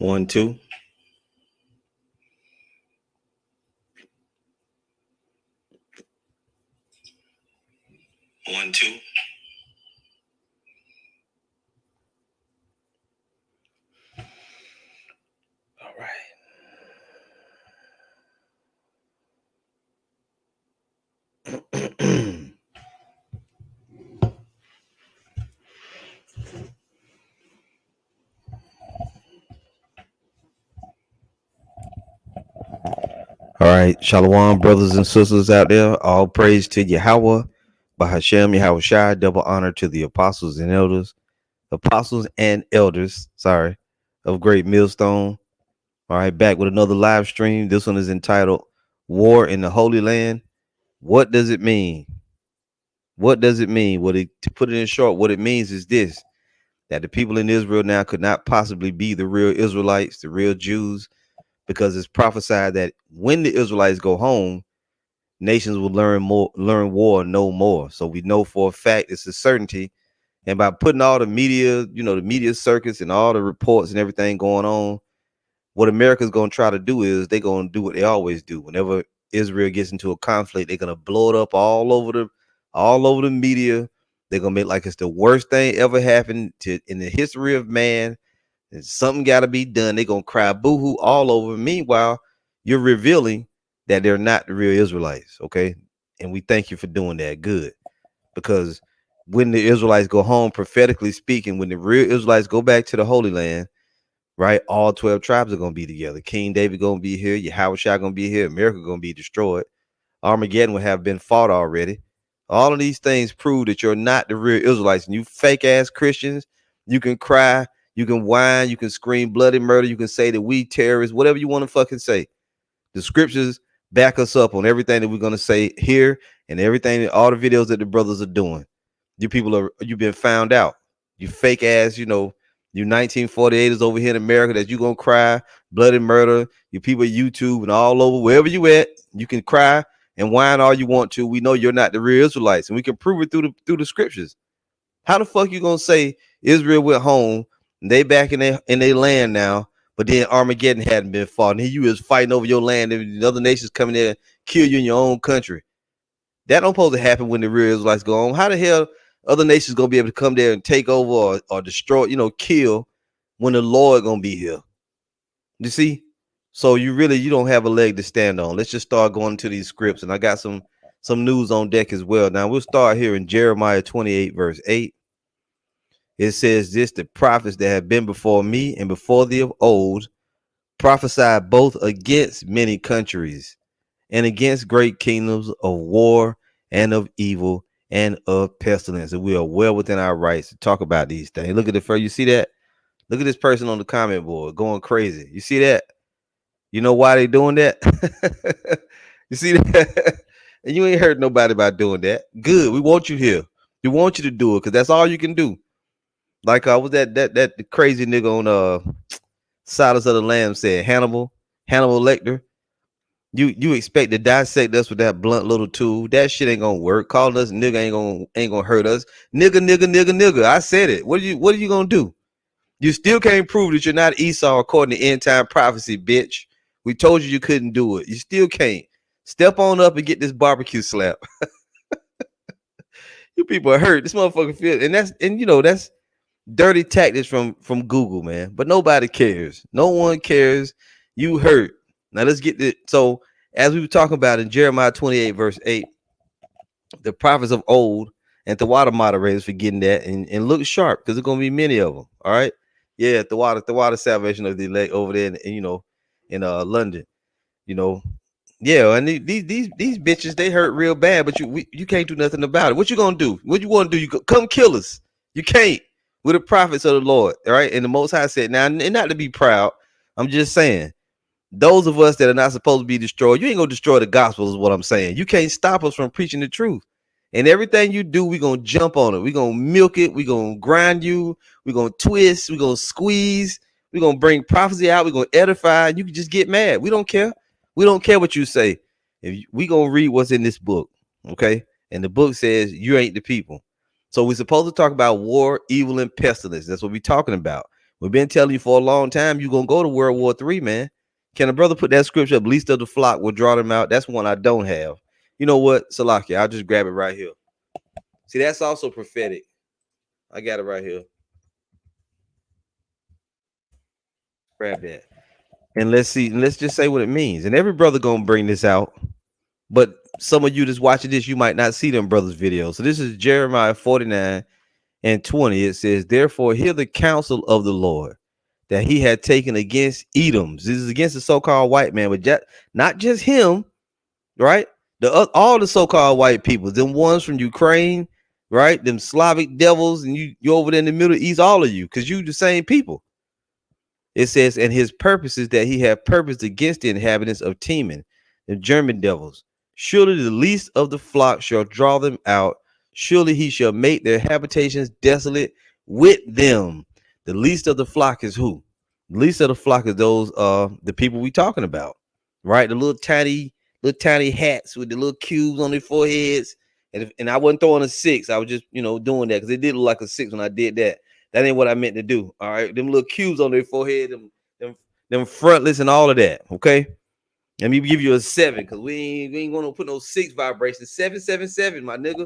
1, 2. 1, 2. All right. All right, Shalom, brothers and sisters out there. All praise to Yahweh, Bahashem, Yahweh Shai. Double honor to the apostles and elders, sorry, of Great Millstone. All right, back with another live stream. This one is entitled War in the Holy Land. What does it mean? What does it mean? To put it in short, what it means is this: that the people in Israel now could not possibly be the real Israelites, the real Jews, because it's prophesied that when the Israelites go home, nations will learn war no more. So we know for a fact, it's a certainty. And by putting all the media, the media circuits and all the reports and everything going on, what America's going to try to do is they're going to do what they always do. Whenever Israel gets into a conflict, they're going to blow it up all over the media. They're going to make like it's the worst thing ever happened in the history of man. And something got to be done. They're going to cry boo-hoo all over. Meanwhile, you're revealing that they're not the real Israelites, okay? And we thank you for doing that. Good. Because when the Israelites go home, prophetically speaking, when the real Israelites go back to the Holy Land, right, all 12 tribes are going to be together. King David going to be here. Yahweh Shai going to be here. America going to be destroyed. Armageddon will have been fought already. All of these things prove that you're not the real Israelites. And you fake-ass Christians, you can cry, you can whine, you can scream bloody murder, you can say that we terrorists, whatever you want to fucking say. The scriptures back us up on everything that we're going to say here and everything, all the videos that the brothers are doing. You've been found out. You fake ass, you 1948ers over here in America that you gonna cry bloody murder. You people at YouTube and all over, wherever you at, you can cry and whine all you want to. We know you're not the real Israelites, and we can prove it through the scriptures. How the fuck you gonna say Israel went home and they back in their land now, but then Armageddon hadn't been fought, and here you is fighting over your land, and the other nations coming there and kill you in your own country? That don't supposed to happen when the real Israelites go home. How the hell other nations gonna be able to come there and take over or destroy, kill when the Lord gonna be here? You see? So you don't have a leg to stand on. Let's just start going to these scripts, and I got some news on deck as well. Now we'll start here in Jeremiah 28 verse 8. It says this: the prophets that have been before me and before thee of old prophesied both against many countries and against great kingdoms of war and of evil and of pestilence. And we are well within our rights to talk about these things. Look at the first. You see that? Look at this person on the comment board going crazy. You see that? You know why they doing that? You see that? And you ain't heard nobody about doing that. Good. We want you here. We want you to do it because that's all you can do. Like was that crazy nigga on Silence of the Lambs said, Hannibal Lecter. You expect to dissect us with that blunt little tool? That shit ain't gonna work. Calling us nigga ain't gonna hurt us. Nigga. I said it. What are you gonna do? You still can't prove that you're not Esau according to end time prophecy, bitch. We told you couldn't do it. You still can't. Step on up and get this barbecue slap. You people are hurt. This motherfucker feel, and that's dirty tactics from Google, man. But nobody cares. No one cares. You hurt. Now let's get this. So as we were talking about in Jeremiah 28 verse 8, the prophets of old, and the water moderators for getting that, and look sharp because there's gonna be many of them. All right. Yeah, the water salvation of the elect over there in London. Yeah, and these bitches, they hurt real bad, but you can't do nothing about it. What you gonna do? What you want to do? You come kill us. You can't. We're the prophets of the Lord. All right. And the Most High said, now, and not to be proud, I'm just saying, those of us that are not supposed to be destroyed, you ain't gonna destroy the gospel is what I'm saying. You can't stop us from preaching the truth. And everything you do, we're gonna jump on it. We're gonna milk it. We're gonna grind you. We're gonna twist. We're gonna squeeze. We're gonna bring prophecy out. We're gonna edify. You can just get mad. We don't care. We don't care what you say. We gonna read what's in this book, okay? And the book says you ain't the people. So we're supposed to talk about war, evil, and pestilence. That's what we're talking about. We've been telling you for a long time you're gonna go to World War III, man. Can a brother put that scripture up? Least of the flock will draw them out. That's one I don't have. You know what, Salaki? I'll just grab it right here. See, that's also prophetic. I got it right here. Grab that. And let's see, let's just say what it means. And every brother gonna bring this out. But some of you that's watching this, you might not see them brothers' videos. So this is Jeremiah 49 and 20. It says, therefore, hear the counsel of the Lord that he had taken against Edoms. This is against the so-called white man, but not just him, right? All the so-called white people, them ones from Ukraine, right? Them Slavic devils, and you over there in the Middle East, all of you, because you the same people. It says, and his purposes that he had purposed against the inhabitants of Teman, the German devils. Surely the least of the flock shall draw them out. Surely he shall make their habitations desolate with them. The least of the flock is who? The least of the flock is those the people we talking about, right? The little tiny hats with the little cubes on their foreheads. And I wasn't throwing a 6. I was just, doing that because it did look like a 6 when I did that. That ain't what I meant to do. All right. Them little cubes on their forehead, them frontlets and all of that. Okay. Let me give you a 7 because we ain't gonna put no 6 vibrations. 777, my nigga.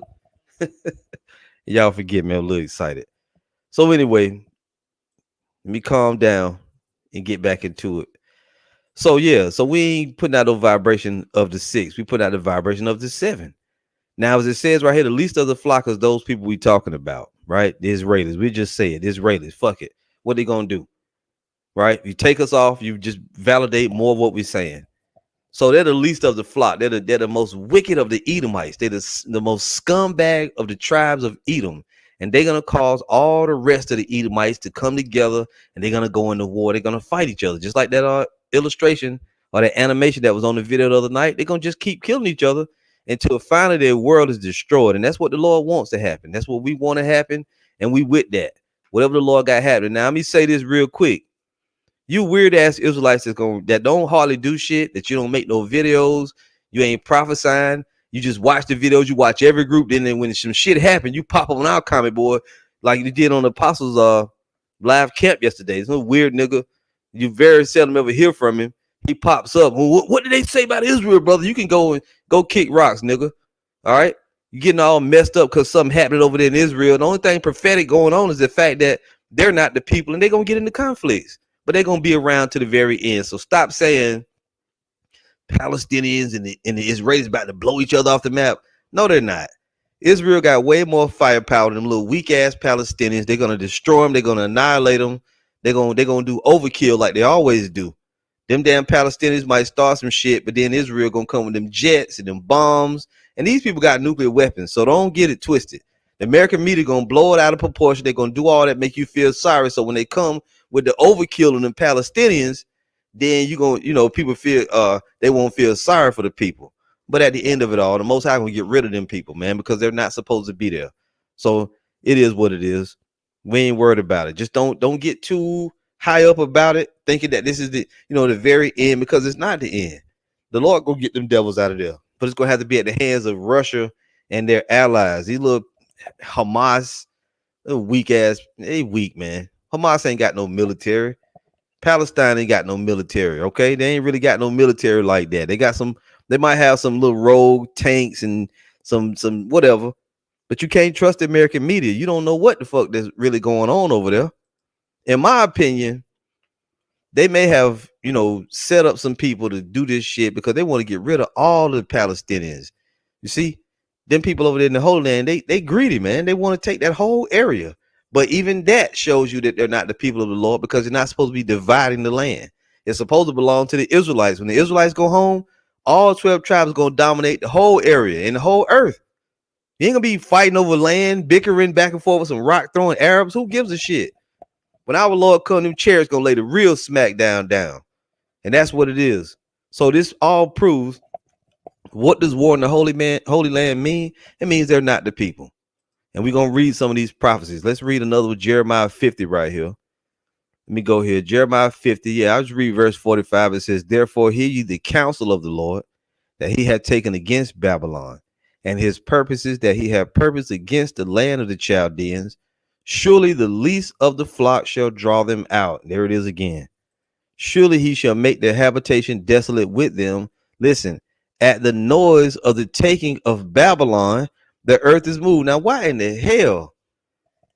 Y'all forgive me. I'm a little excited. So anyway, let me calm down and get back into it. So yeah, so we ain't putting out no vibration of the 6. We put out the vibration of the 7. Now, as it says right here, the least of the flock is those people we talking about, right? The Israelis. We just say it. The Israelis. Fuck it. What they gonna do? Right? You take us off, you just validate more of what we're saying. So they're the least of the flock. They're the most wicked of the Edomites. They're the most scumbag of the tribes of Edom. And they're gonna cause all the rest of the Edomites to come together, and they're gonna go into war. They're gonna fight each other, just like that illustration or that animation that was on the video the other night. They're gonna just keep killing each other until finally their world is destroyed. And that's what the Lord wants to happen. That's what we want to happen. And we with that. Whatever the Lord got happening. Now, let me say this real quick. You weird ass Israelites that don't hardly do shit, that you don't make no videos, you ain't prophesying, you just watch the videos, you watch every group, then when some shit happen, you pop up on our comment board like you did on the Apostles live camp yesterday. There's no weird nigga. You very seldom ever hear from him. He pops up. Well, what did they say about Israel, brother? You can go kick rocks, nigga. All right. You're getting all messed up because something happened over there in Israel. The only thing prophetic going on is the fact that they're not the people and they're going to get into conflicts, but they're going to be around to the very end. So stop saying Palestinians and the Israelis about to blow each other off the map. No, they're not. Israel got way more firepower than them little weak ass Palestinians. They're going to destroy them. They're going to annihilate them. They're going to do overkill like they always do. Them damn Palestinians might start some shit, but then Israel gonna come with them jets and them bombs. And these people got nuclear weapons, so don't get it twisted. The American media gonna blow it out of proportion. They're gonna do all that, make you feel sorry. So when they come with the overkill of them Palestinians, then people feel they won't feel sorry for the people. But at the end of it all, the Most High gonna get rid of them people, man, because they're not supposed to be there. So it is what it is. We ain't worried about it. Just don't get too high up about it, thinking that this is the very end, because it's not the end. The Lord go get them devils out of there, but it's gonna have to be at the hands of Russia and their allies. These little Hamas, weak ass, they weak, man. Hamas ain't got no military. Palestine ain't got no military. Okay, they ain't really got no military like that. They might have some little rogue tanks and some whatever, but you can't trust the American media. You don't know what the fuck that's really going on over there. In my opinion, they may have, set up some people to do this shit because they want to get rid of all the Palestinians. You see, them people over there in the Holy Land, they greedy, man. They want to take that whole area. But even that shows you that they're not the people of the Lord, because they're not supposed to be dividing the land. It's supposed to belong to the Israelites. When the Israelites go home, all 12 tribes are going to dominate the whole area and the whole earth. You ain't going to be fighting over land, bickering back and forth with some rock throwing Arabs. Who gives a shit? When our Lord come, them chairs gonna lay the real smackdown down. And that's what it is. So this all proves, what does war in the Holy Land mean? It means they're not the people. And we're gonna read some of these prophecies. Let's read another with Jeremiah 50 right here. Let me go here. Jeremiah 50. Yeah, I'll just read verse 45. It says, therefore hear ye the counsel of the Lord that he had taken against Babylon, and his purposes that he had purposed against the land of the Chaldeans. Surely the least of the flock shall draw them out. There it is again. Surely he shall make their habitation desolate with them. Listen, at the noise of the taking of Babylon, the earth is moved. Now, why in the hell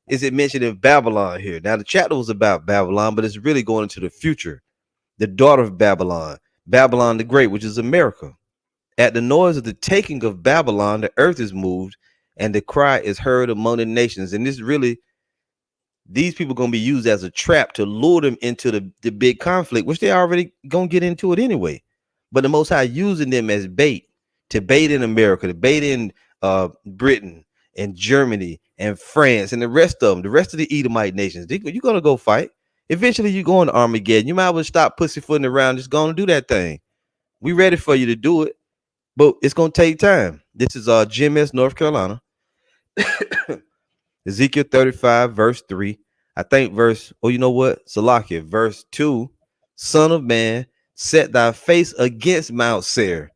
is it mentioned in Babylon here? Now, the chapter was about Babylon, but it's really going into the future. The daughter of Babylon, Babylon the Great, which is America. At the noise of the taking of Babylon, the earth is moved, and the cry is heard among the nations. And this really, these people are going to be used as a trap to lure them into the big conflict, which they already going to get into it anyway. But the Most High using them as bait, to bait in America, to bait in Britain and Germany and France and the rest of them, the rest of the Edomite nations. You're going to go fight. Eventually, you're going to Armageddon. You might as well stop pussyfooting around, just going to do that thing. We ready for you to do it, but it's going to take time. This is GMS, North Carolina. Ezekiel 35, verse 3. I think you know what? Salakia, verse 2. Son of man, set thy face against Mount Seir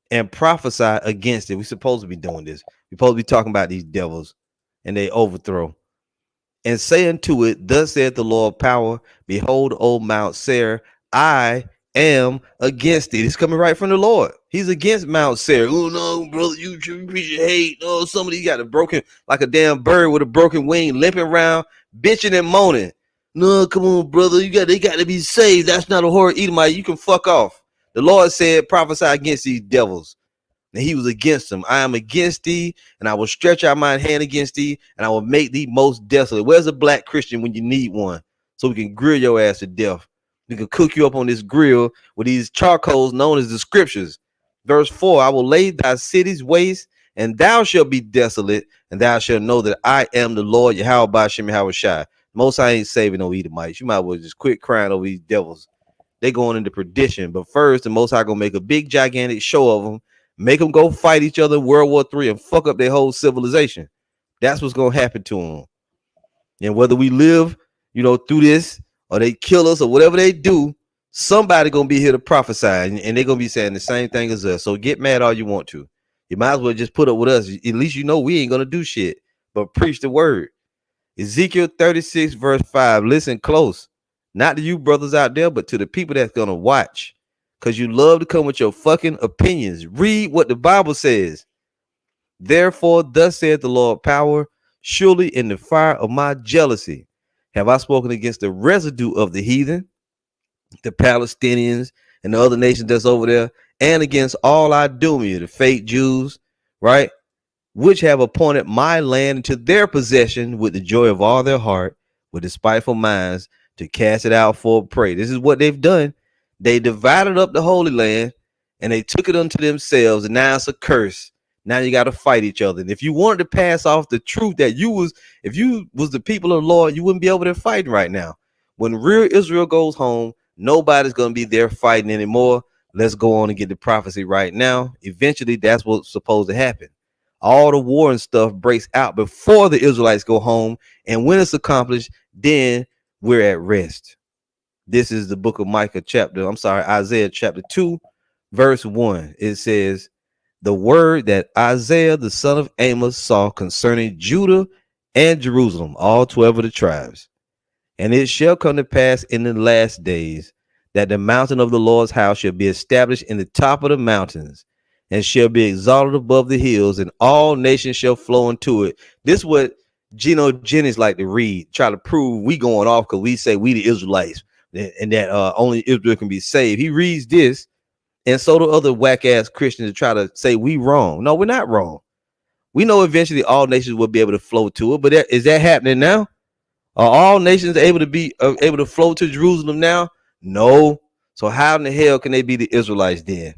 and prophesy against it. We're supposed to be doing this. We're supposed to be talking about these devils and they overthrow. And say unto it, thus saith the Lord of power, behold, O Mount Seir, I am against it. It's coming right from the Lord. He's against Mount Seir. Oh no, brother, you preach hate. Oh, somebody got a broken, like a damn bird with a broken wing, limping around, bitching and moaning. No, come on, brother. They got to be saved. That's not a horror Edomite. You can fuck off. The Lord said, prophesy against these devils. And he was against them. I am against thee, and I will stretch out my hand against thee, and I will make thee most desolate. Where's a black Christian when you need one? So we can grill your ass to death. We can cook you up on this grill with these charcoals known as the scriptures. Verse 4, I will lay thy cities waste, and thou shalt be desolate, and thou shalt know that I am the Lord, Yahweh Ba'ashem Yahweh Shai. Most I ain't saving no Edomites. You might as well just quit crying over these devils. They going into perdition. But first, the Most High gonna make a big, gigantic show of them, make them go fight each other in World War III and fuck up their whole civilization. That's what's gonna happen to them. And whether we live, through this, or they kill us, or whatever they do, somebody gonna be here to prophesy, and they're gonna be saying the same thing as us. So get mad all you want to. You might as well just put up with us. At least we ain't gonna do shit, but preach the word. Ezekiel 36, verse 5. Listen close. Not to you brothers out there, but to the people that's gonna watch. Because you love to come with your fucking opinions. Read what the Bible says. Therefore, thus saith the Lord power, surely in the fire of my jealousy have I spoken against the residue of the heathen, the Palestinians, and the other nations that's over there, and against all Idumea, the fake Jews, right? Which have appointed my land into their possession with the joy of all their heart, with despiteful minds, to cast it out for prey. This is what they've done. They divided up the Holy Land, and they took it unto themselves, and now it's a curse. Now you got to fight each other. And if you wanted to pass off the truth that if you was the people of the Lord, you wouldn't be over there fighting right now. When real Israel goes home, nobody's going to be there fighting anymore. Let's go on and get the prophecy right now. Eventually, that's what's supposed to happen. All the war and stuff breaks out before the Israelites go home. And when it's accomplished, then we're at rest. This is the book of Isaiah chapter 2, verse 1. It says, the word that Isaiah, the son of Amos, saw concerning Judah and Jerusalem, all 12 of the tribes. And it shall come to pass in the last days that the mountain of the Lord's house shall be established in the top of the mountains, and shall be exalted above the hills, and all nations shall flow into it. This is what Geno Jennings like to read, try to prove we going off because we say we the Israelites and that only Israel can be saved. He reads this, and so do other whack ass Christians to try to say we wrong. No, we're not wrong. We know eventually all nations will be able to flow to it, but is that happening now? Are all nations able to flow to Jerusalem now? No. So how in the hell can they be the Israelites then?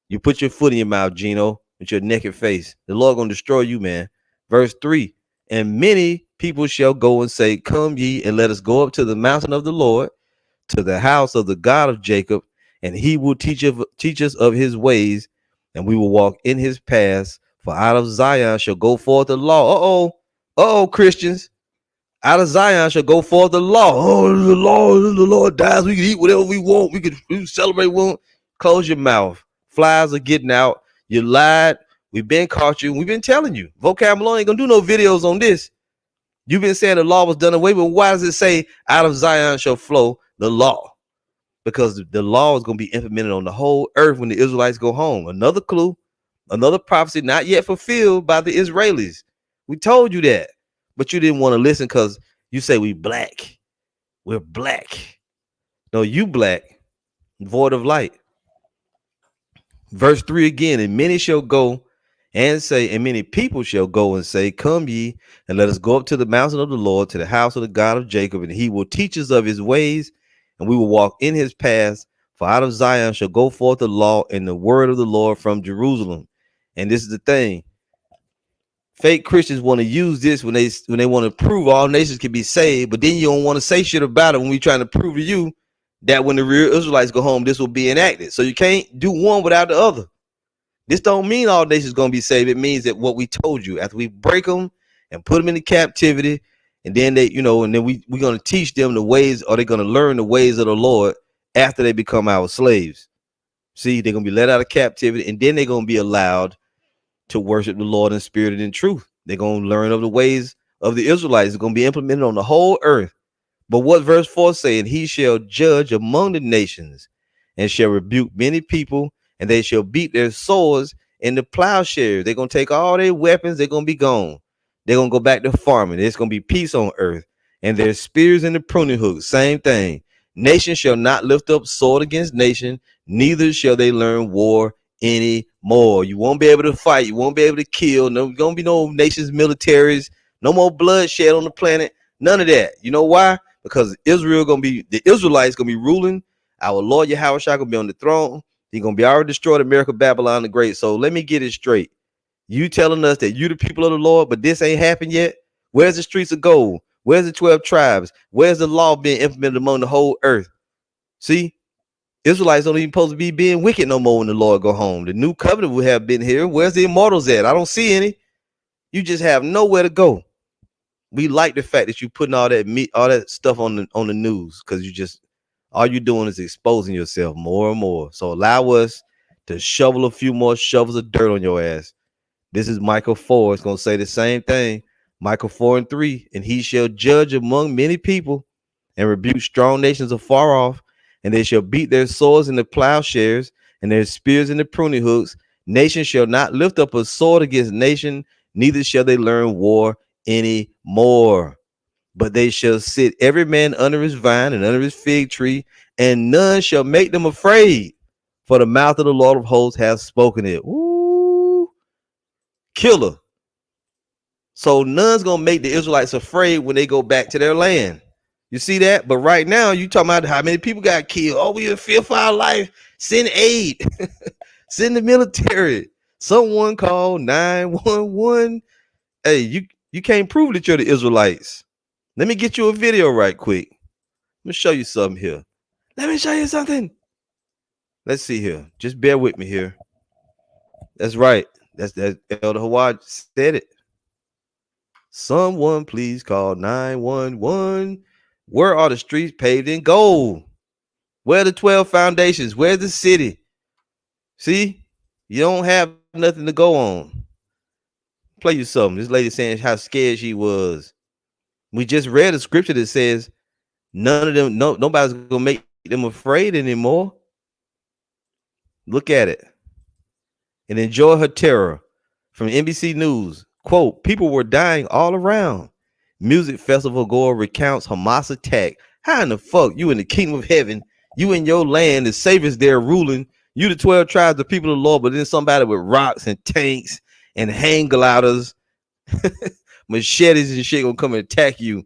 You put your foot in your mouth, Gino, with your naked face. The Lord gonna destroy you, man. Verse 3. And many people shall go and say, come ye, and let us go up to the mountain of the Lord, to the house of the God of Jacob, and he will teach us of his ways, and we will walk in his paths. For out of Zion shall go forth the law. Christians. Out of Zion shall go forth the law. Oh, the Lord dies. We can eat whatever we want. We can celebrate. Close your mouth. Flies are getting out. You lied. We've been caught you. We've been telling you. Vocab Malone ain't gonna do no videos on this. You've been saying the law was done away, but why does it say out of Zion shall flow the law? Because the law is going to be implemented on the whole earth when the Israelites go home. Another clue, another prophecy not yet fulfilled by the Israelis. We told you that, but you didn't want to listen because you say we black. We're black. No, you black, void of light. Verse 3 again, and many shall go and say, and many people shall go and say, come ye, and let us go up to the mountain of the Lord, to the house of the God of Jacob, and he will teach us of his ways, and we will walk in his paths. For out of Zion shall go forth the law and the word of the Lord from Jerusalem. And this is the thing. Fake Christians want to use this when they want to prove all nations can be saved, but then you don't want to say shit about it when we trying to prove to you that when the real Israelites go home, this will be enacted. So you can't do one without the other. This don't mean all nations going to be saved. It means that what we told you, after we break them and put them into captivity, and then they, and then we're going to teach them the ways, or they're going to learn the ways of the Lord after they become our slaves. See, they're going to be let out of captivity, and then they're going to be allowed to worship the Lord in spirit and in truth. They're going to learn of the ways of the Israelites. It's going to be implemented on the whole earth. But what verse 4 saying? He shall judge among the nations and shall rebuke many people, and they shall beat their swords in the plowshares. They're going to take all their weapons. They're going to be gone. They're going to go back to farming. There's going to be peace on earth. And their spears in the pruning hooks, same thing. Nation shall not lift up sword against nation, neither shall they learn war anymore. You won't be able to fight. You won't be able to kill. No, going to be no nations, militaries, no more bloodshed on the planet. None of that. You know why? Because the Israelites gonna be ruling. Our Lord Yahweh Shai gonna be on the throne. He's gonna be already destroyed America, Babylon the Great. So let me get it straight. You telling us that you the people of the Lord, but this ain't happened yet? Where's the streets of gold? Where's the 12 tribes? Where's the law being implemented among the whole earth? See, Israelites don't even supposed to be being wicked no more when the Lord go home. The new covenant will have been here. Where's the immortals at? I don't see any. You just have nowhere to go. We like the fact that you putting all that stuff on the news, because all you're doing is exposing yourself more and more. So allow us to shovel a few more shovels of dirt on your ass. This is Micah 4. It's gonna say the same thing. Micah 4:3, and he shall judge among many people and rebuke strong nations afar off, and they shall beat their swords in the plowshares and their spears in the pruning hooks. Nation shall not lift up a sword against nation, neither shall they learn war anymore. But they shall sit every man under his vine and under his fig tree, and none shall make them afraid, for the mouth of the Lord of hosts hath spoken it. Ooh, killer. So none's gonna make the Israelites afraid when they go back to their land. You see that? But right now, you talking about how many people got killed. Oh, we in fear for our life. Send aid. Send the military. Someone call 911. Hey, you can't prove that you're the Israelites. Let me get you a video right quick. Let me show you something here. Let me show you something. Let's see here. Just bear with me here. That's right. That's Elder Hawad said it. Someone please call 911. Where are the streets paved in gold? Where are the 12 foundations? Where's the city? See, you don't have nothing to go on. Play you something. This lady saying how scared she was. We just read a scripture that says none of them, nobody's gonna make them afraid anymore. Look at it and enjoy her terror. From NBC News, quote, people were dying all around. Music festival goer recounts Hamas attack. How in the fuck you in the kingdom of heaven, you in your land, the saviors there ruling, you the 12 tribes, the people of the Lord, but then somebody with rocks and tanks and hang gliders, machetes and shit gonna come and attack you.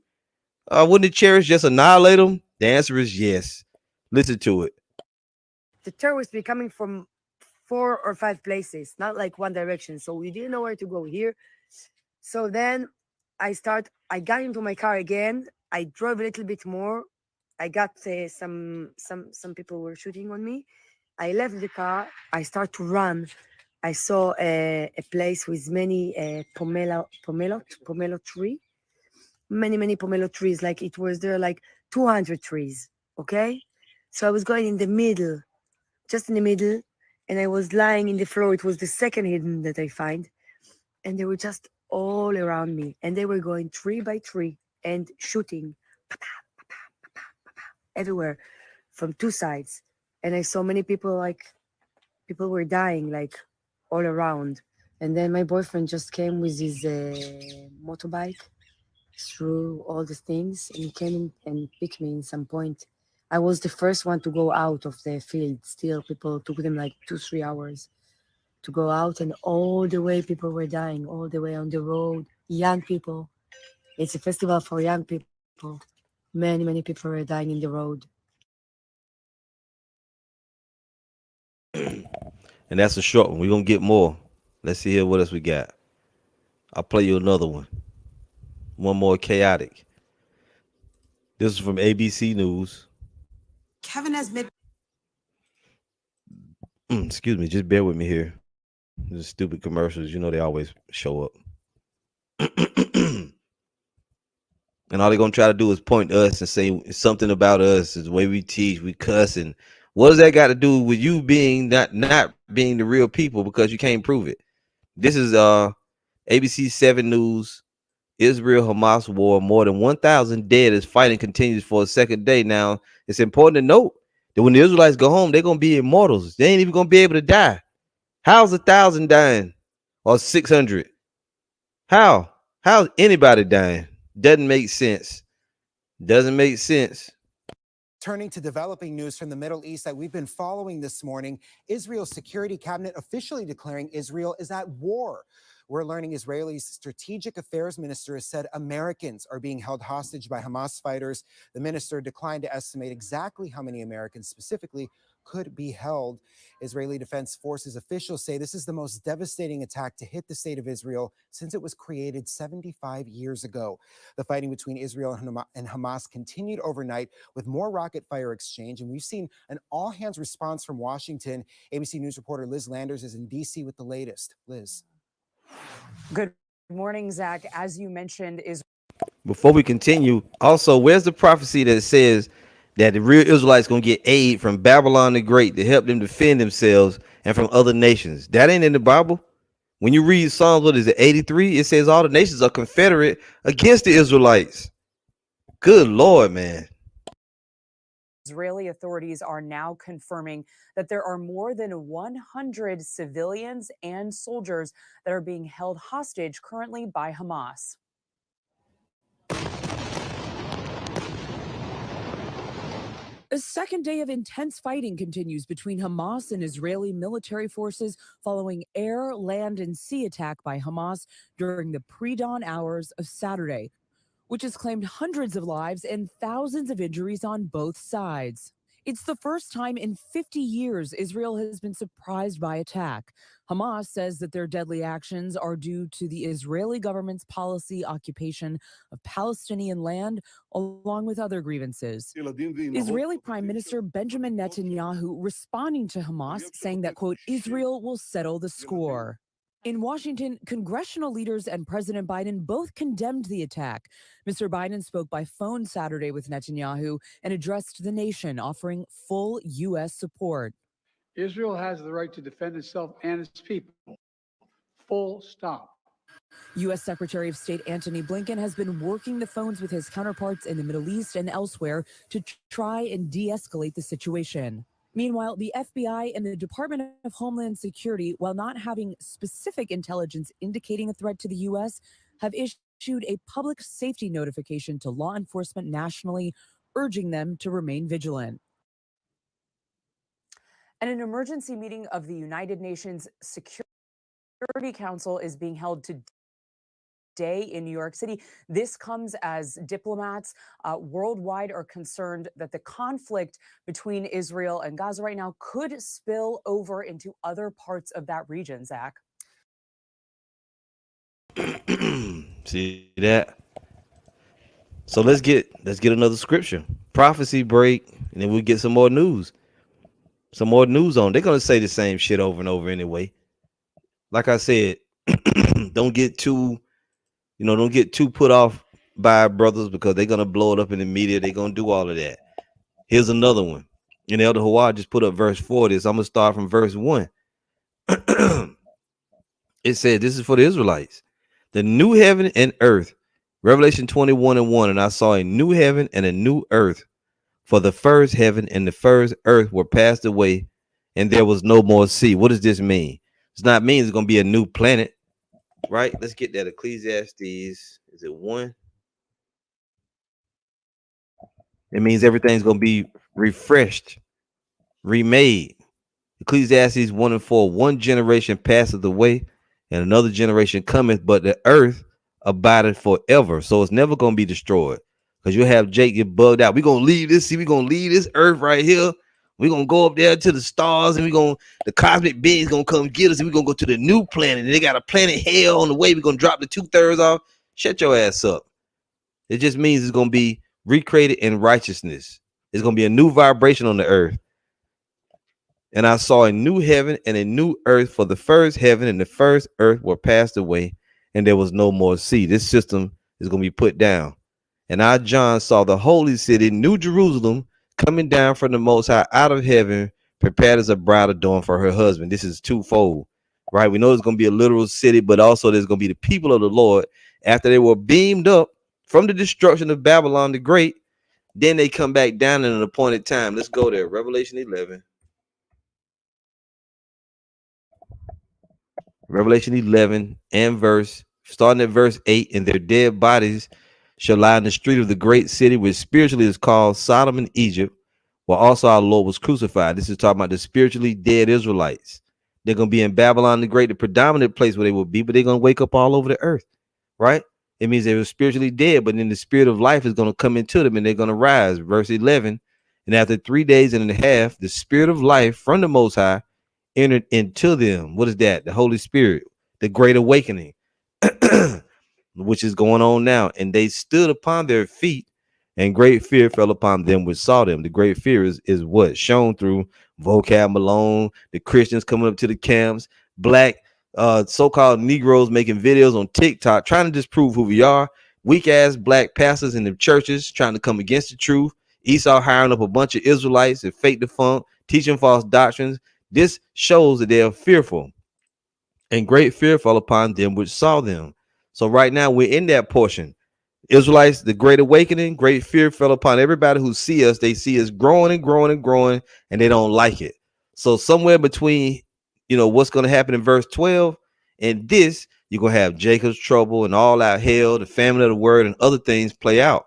Wouldn't the chariots just annihilate them? The answer is yes. Listen to it. The terrorists be coming from 4 or 5 places, not like one direction. So we didn't know where to go here. So then I got into my car again. I drove a little bit more. I got some people were shooting on me. I left the car. I start to run. I saw a place with many pomelo tree, many pomelo trees. Like it was there like 200 trees. Okay, so I was going in the middle, just in the middle, and I was lying in the floor. It was the second hidden that I find, and they were just all around me, and they were going tree by tree. and shooting everywhere from two sides. And I saw many people, like, people were dying, like, all around. And then my boyfriend just came with his motorbike through all the things, and he came and picked me in some point. I was the first one to go out of the field. Still, people took them like 2-3 hours to go out, and all the way people were dying, all the way on the road. Young people. It's a festival for young people. Many people were dying in the road. And that's a short one. We're gonna get more. Let's see here what else we got. I'll play you another one. One more chaotic. This is from ABC News. Kevin has made. Excuse me, just bear with me here. These stupid commercials, you know they always show up. And all they're gonna try to do is point to us and say something about us, is the way we teach, we cuss, and what does that got to do with you being not being the real people, because you can't prove it? This is ABC 7 News. Israel Hamas war, more than 1,000 dead as fighting continues for a second day. Now, it's important to note that when the Israelites go home, they're gonna be immortals. They ain't even gonna be able to die. How's 1,000 dying or 600? How's anybody dying? Doesn't make sense. Doesn't make sense. Turning to developing news from the Middle East that we've been following this morning, Israel's Security Cabinet officially declaring Israel is at war. We're learning Israeli's Strategic Affairs Minister has said Americans are being held hostage by Hamas fighters. The minister declined to estimate exactly how many Americans specifically could be held. Israeli Defense Forces officials say this is the most devastating attack to hit the state of Israel since it was created 75 years ago. The fighting between Israel and Hamas continued overnight with more rocket fire exchange, and we've seen an all-hands response from Washington. ABC News reporter Liz Landers is in D.C. with the latest. Liz. Good morning, Zach. As you mentioned, Before we continue, also, where's the prophecy that says that the real Israelites gonna get aid from Babylon the Great to help them defend themselves and from other nations? That ain't in the Bible. When you read Psalms, what is it, 83? It says all the nations are confederate against the Israelites. Good Lord, man. Israeli authorities are now confirming that there are more than 100 civilians and soldiers that are being held hostage currently by Hamas. A second day of intense fighting continues between Hamas and Israeli military forces following air, land, and sea attack by Hamas during the pre-dawn hours of Saturday, which has claimed hundreds of lives and thousands of injuries on both sides. It's the first time in 50 years Israel has been surprised by attack. Hamas says that their deadly actions are due to the Israeli government's policy occupation of Palestinian land, along with other grievances. Israeli Prime Minister Benjamin Netanyahu responding to Hamas, saying that, quote, Israel will settle the score. In Washington, congressional leaders and President Biden both condemned the attack. Mr. Biden spoke by phone Saturday with Netanyahu and addressed the nation, offering full U.S. support. Israel has the right to defend itself and its people. Full stop. U.S. Secretary of State Antony Blinken has been working the phones with his counterparts in the Middle East and elsewhere to try and de-escalate the situation. Meanwhile, the FBI and the Department of Homeland Security, while not having specific intelligence indicating a threat to the U.S., have issued a public safety notification to law enforcement nationally, urging them to remain vigilant. And an emergency meeting of the United Nations Security Council is being held today in New York City. This comes as diplomats worldwide are concerned that the conflict between Israel and Gaza right now could spill over into other parts of that region, Zach. See that? So let's get another scripture. Prophecy break, and then we'll get some more news. Some more news on. They're gonna say the same shit over and over anyway. Like I said, don't get too put off by brothers, because they're gonna blow it up in the media. They're gonna do all of that. Here's another one. And Elder Hawad just put up verse 40. So I'm gonna start from verse 1. It said, this is for the Israelites. The new heaven and earth Revelation 21:1, and I saw a new heaven and a new earth, for the first heaven and the first earth were passed away, and there was no more sea. What does this mean? It's not mean it's going to be a new planet, right? Let's get that. Ecclesiastes, is it 1? It means everything's going to be refreshed, remade. Ecclesiastes 1:4, one generation passeth away, and another generation cometh, but the earth abideth forever. So it's never going to be destroyed. Because you have Jake get bugged out. We're going to leave this. See, we're going to leave this earth right here. We're going to go up there to the stars, and the cosmic beings going to come get us, and we're going to go to the new planet. And they got a planet hell on the way. We're going to drop the 2/3 off. Shut your ass up. It just means it's going to be recreated in righteousness. It's going to be a new vibration on the earth. And I saw a new heaven and a new earth, for the first heaven and the first earth were passed away, and there was no more sea. This system is going to be put down. And I, John, saw the holy city, New Jerusalem, coming down from the Most High out of heaven, prepared as a bride adorned for her husband. This is twofold, right? We know there's going to be a literal city, but also there's going to be the people of the Lord after they were beamed up from the destruction of Babylon the Great. Then they come back down in an appointed time. Let's go there. Revelation 11. Revelation 11 and starting at verse 8, and their dead bodies shall lie in the street of the great city, which spiritually is called Sodom and Egypt, where also our Lord was crucified. This is talking about the spiritually dead Israelites. They're going to be in Babylon the Great, the predominant place where they will be, but they're going to wake up all over the earth, right? It means they were spiritually dead, but then the spirit of life is going to come into them, and they're going to rise. Verse 11, and after 3 days and a half, the spirit of life from the Most High entered into them. What is that? The Holy Spirit, the great awakening, which is going on now. And they stood upon their feet, and great fear fell upon them which saw them. The great fear is what? Shown through Vocab Malone, the Christians coming up to the camps, black so-called Negroes making videos on TikTok, trying to disprove who we are, weak ass black pastors in the churches trying to come against the truth, Esau hiring up a bunch of Israelites that fake the funk, teaching false doctrines. This shows that they are fearful, and great fear fell upon them which saw them. So right now we're in that portion. Israelites, the great awakening, great fear fell upon everybody who see us. They see us growing and growing and growing, and they don't like it. So somewhere between, what's going to happen in verse 12 and this, you're going to have Jacob's trouble and all out hell, the famine of the word, and other things play out.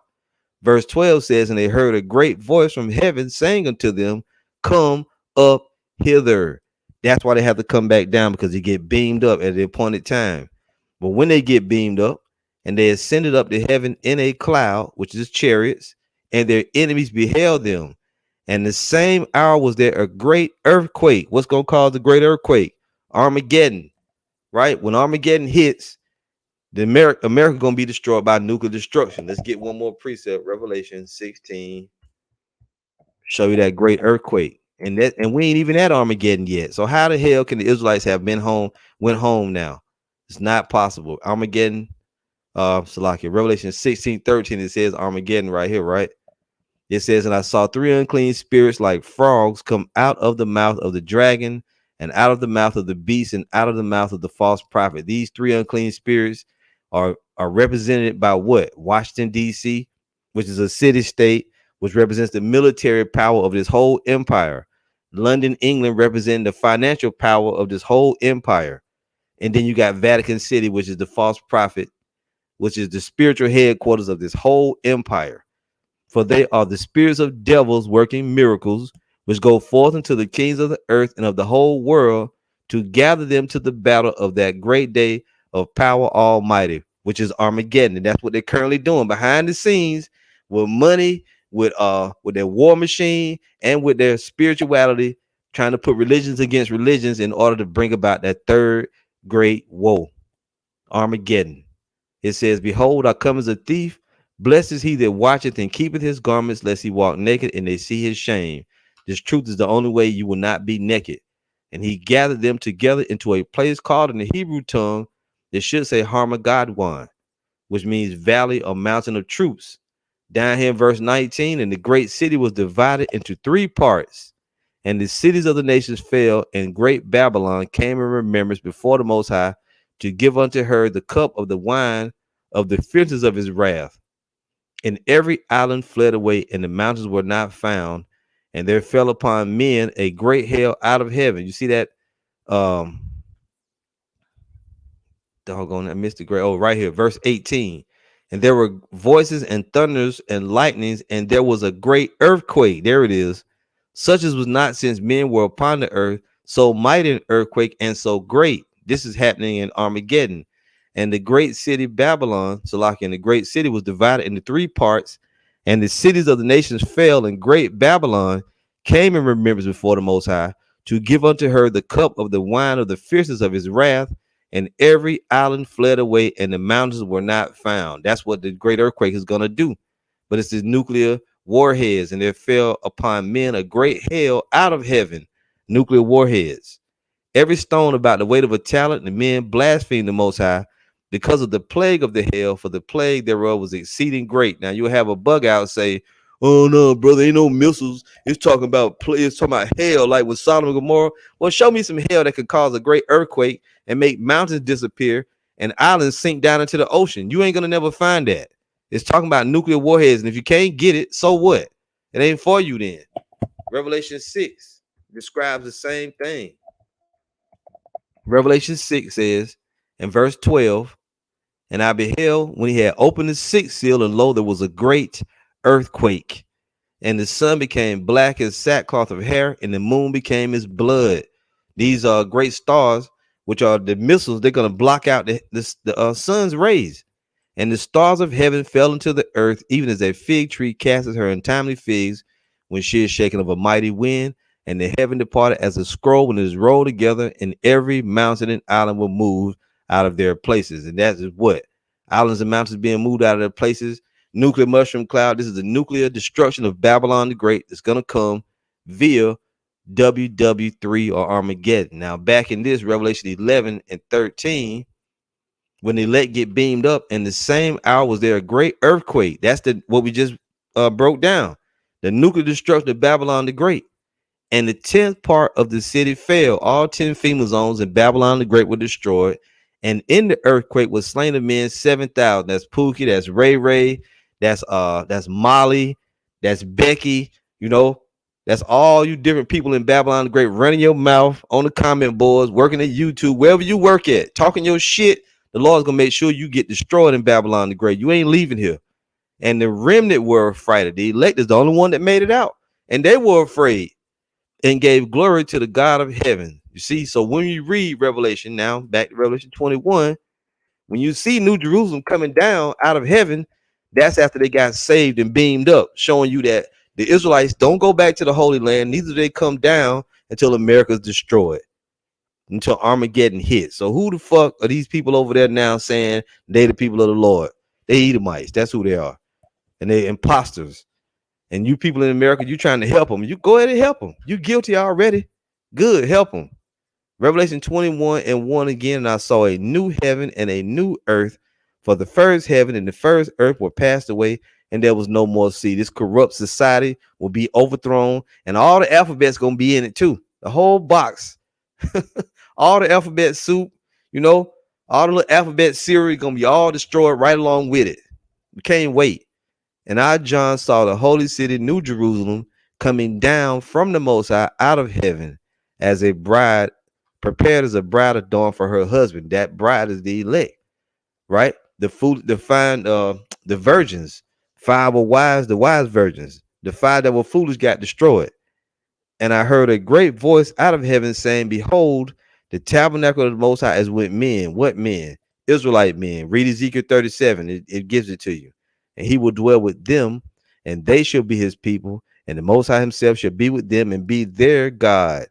Verse 12 says, and they heard a great voice from heaven saying unto them, come up hither. That's why they have to come back down, because they get beamed up at the appointed time. But when they get beamed up, and they ascended up to heaven in a cloud, which is chariots, and their enemies beheld them. And the same hour was there a great earthquake. What's going to cause the great earthquake? Armageddon, right? When Armageddon hits, the America going to be destroyed by nuclear destruction. Let's get one more precept. Revelation 16. Show you that great earthquake. And we ain't even at Armageddon yet. So how the hell can the Israelites have went home now? It's not possible. Armageddon, Salakia, Revelation 16:13, it says Armageddon right here, right? It says, and I saw 3 unclean spirits like frogs come out of the mouth of the dragon, and out of the mouth of the beast, and out of the mouth of the false prophet. These 3 unclean spirits are represented by what? Washington, D.C., which is a city-state, which represents the military power of this whole empire. London, England, representing the financial power of this whole empire. And then you got Vatican City, which is the false prophet, which is the spiritual headquarters of this whole empire. For they are the spirits of devils working miracles, which go forth unto the kings of the earth and of the whole world, to gather them to the battle of that great day of power almighty, which is Armageddon. And that's what they're currently doing behind the scenes, with money, with their war machine, and with their spirituality, trying to put religions against religions in order to bring about that third great woe, Armageddon. It says, behold, I come as a thief. Blessed is he that watcheth and keepeth his garments, lest he walk naked and they see his shame. This truth is the only way you will not be naked. And he gathered them together into a place called in the Hebrew tongue, it should say Harmageddon, which means valley or mountain of troops. Down here in verse 19, and the great city was divided into 3 parts, and the cities of the nations fell, and great Babylon came in remembrance before the Most High, to give unto her the cup of the wine of the fierceness of his wrath. And every island fled away, and the mountains were not found. And there fell upon men a great hail out of heaven. You see that? Doggone, I missed the great. Oh, right here, verse 18. And there were voices and thunders and lightnings, and there was a great earthquake. There it is, such as was not since men were upon the earth, so mighty an earthquake and so great. This is happening in Armageddon. And the great city Babylon, Salaki, and the great city was divided into 3 parts, and the cities of the nations fell, and great Babylon came in remembrance before the Most High to give unto her the cup of the wine of the fierceness of his wrath. And every island fled away, and the mountains were not found. That's what the great earthquake is going to do. But it's the nuclear warheads, and there fell upon men a great hail out of heaven, nuclear warheads. Every stone about the weight of a talent, and the men blasphemed the Most High because of the plague of the hail, for the plague thereof was exceeding great. Now you'll have a bug out say, "Oh no, brother, ain't no missiles. It's talking about hail, like with Sodom and Gomorrah." Well, show me some hail that could cause a great earthquake and make mountains disappear and islands sink down into the ocean. You ain't gonna never find that. It's talking about nuclear warheads, and if you can't get it, so what? It ain't for you then. Revelation 6 describes the same thing. Revelation 6 says in verse 12, and I beheld when he had opened the 6th seal, and lo, there was a great earthquake, and the sun became black as sackcloth of hair, and the moon became as blood. These are great stars, which are the missiles. They're going to block out the sun's rays. And the stars of heaven fell into the earth, even as a fig tree casteth her untimely figs when she is shaken of a mighty wind. And the heaven departed as a scroll when it is rolled together, and every mountain and island were moved out of their places. And that is what? Islands and mountains being moved out of their places. Nuclear mushroom cloud. This is the nuclear destruction of Babylon the Great. It's going to come via WW3 or Armageddon. Now, back in this Revelation 11 and 13, when the elect get beamed up, in the same hour was there a great earthquake. That's what we just broke down. The nuclear destruction of Babylon the Great. And the 10th part of the city fell. All 10 FEMA zones in Babylon the Great were destroyed. And in the earthquake was slain of men 7,000. That's Pookie, that's Ray Ray, that's Molly, that's Becky, that's all you different people in Babylon the Great running your mouth on the comment boards, working at YouTube, wherever you work at, talking your shit. The Lord's gonna make sure you get destroyed in Babylon the Great. You ain't leaving here. And the remnant were afraid. The elect is the only one that made it out, and they were afraid and gave glory to the God of heaven. You see, so when you read Revelation, now back to Revelation 21, when you see New Jerusalem coming down out of heaven, that's after they got saved and beamed up, showing you that the Israelites don't go back to the Holy Land, neither do they come down until America's destroyed, until Armageddon hits. So who the fuck are these people over there now saying they the people of the Lord? They Edomites. That's who they are. And they're imposters. And you people in America, you trying to help them. You go ahead and help them. You guilty already. Good, help them. Revelation 21 and 1 again, and I saw a new heaven and a new earth, for the first heaven and the first earth were passed away, and there was no more sea. This corrupt society will be overthrown, and all the alphabet's going to be in it too. The whole box. All the alphabet soup, all the little alphabet cereal going to be all destroyed right along with it. You can't wait. And I, John, saw the holy city, New Jerusalem, coming down from the Most High out of heaven as a bride, prepared as a bride adorned for her husband. That bride is the elect, right? The virgins. 5 were wise, the wise virgins. The 5 that were foolish got destroyed. And I heard a great voice out of heaven saying, behold, the tabernacle of the Most High is with men. What men? Israelite men. Read Ezekiel 37. It gives it to you. And he will dwell with them, and they shall be his people, and the Most High himself shall be with them and be their God.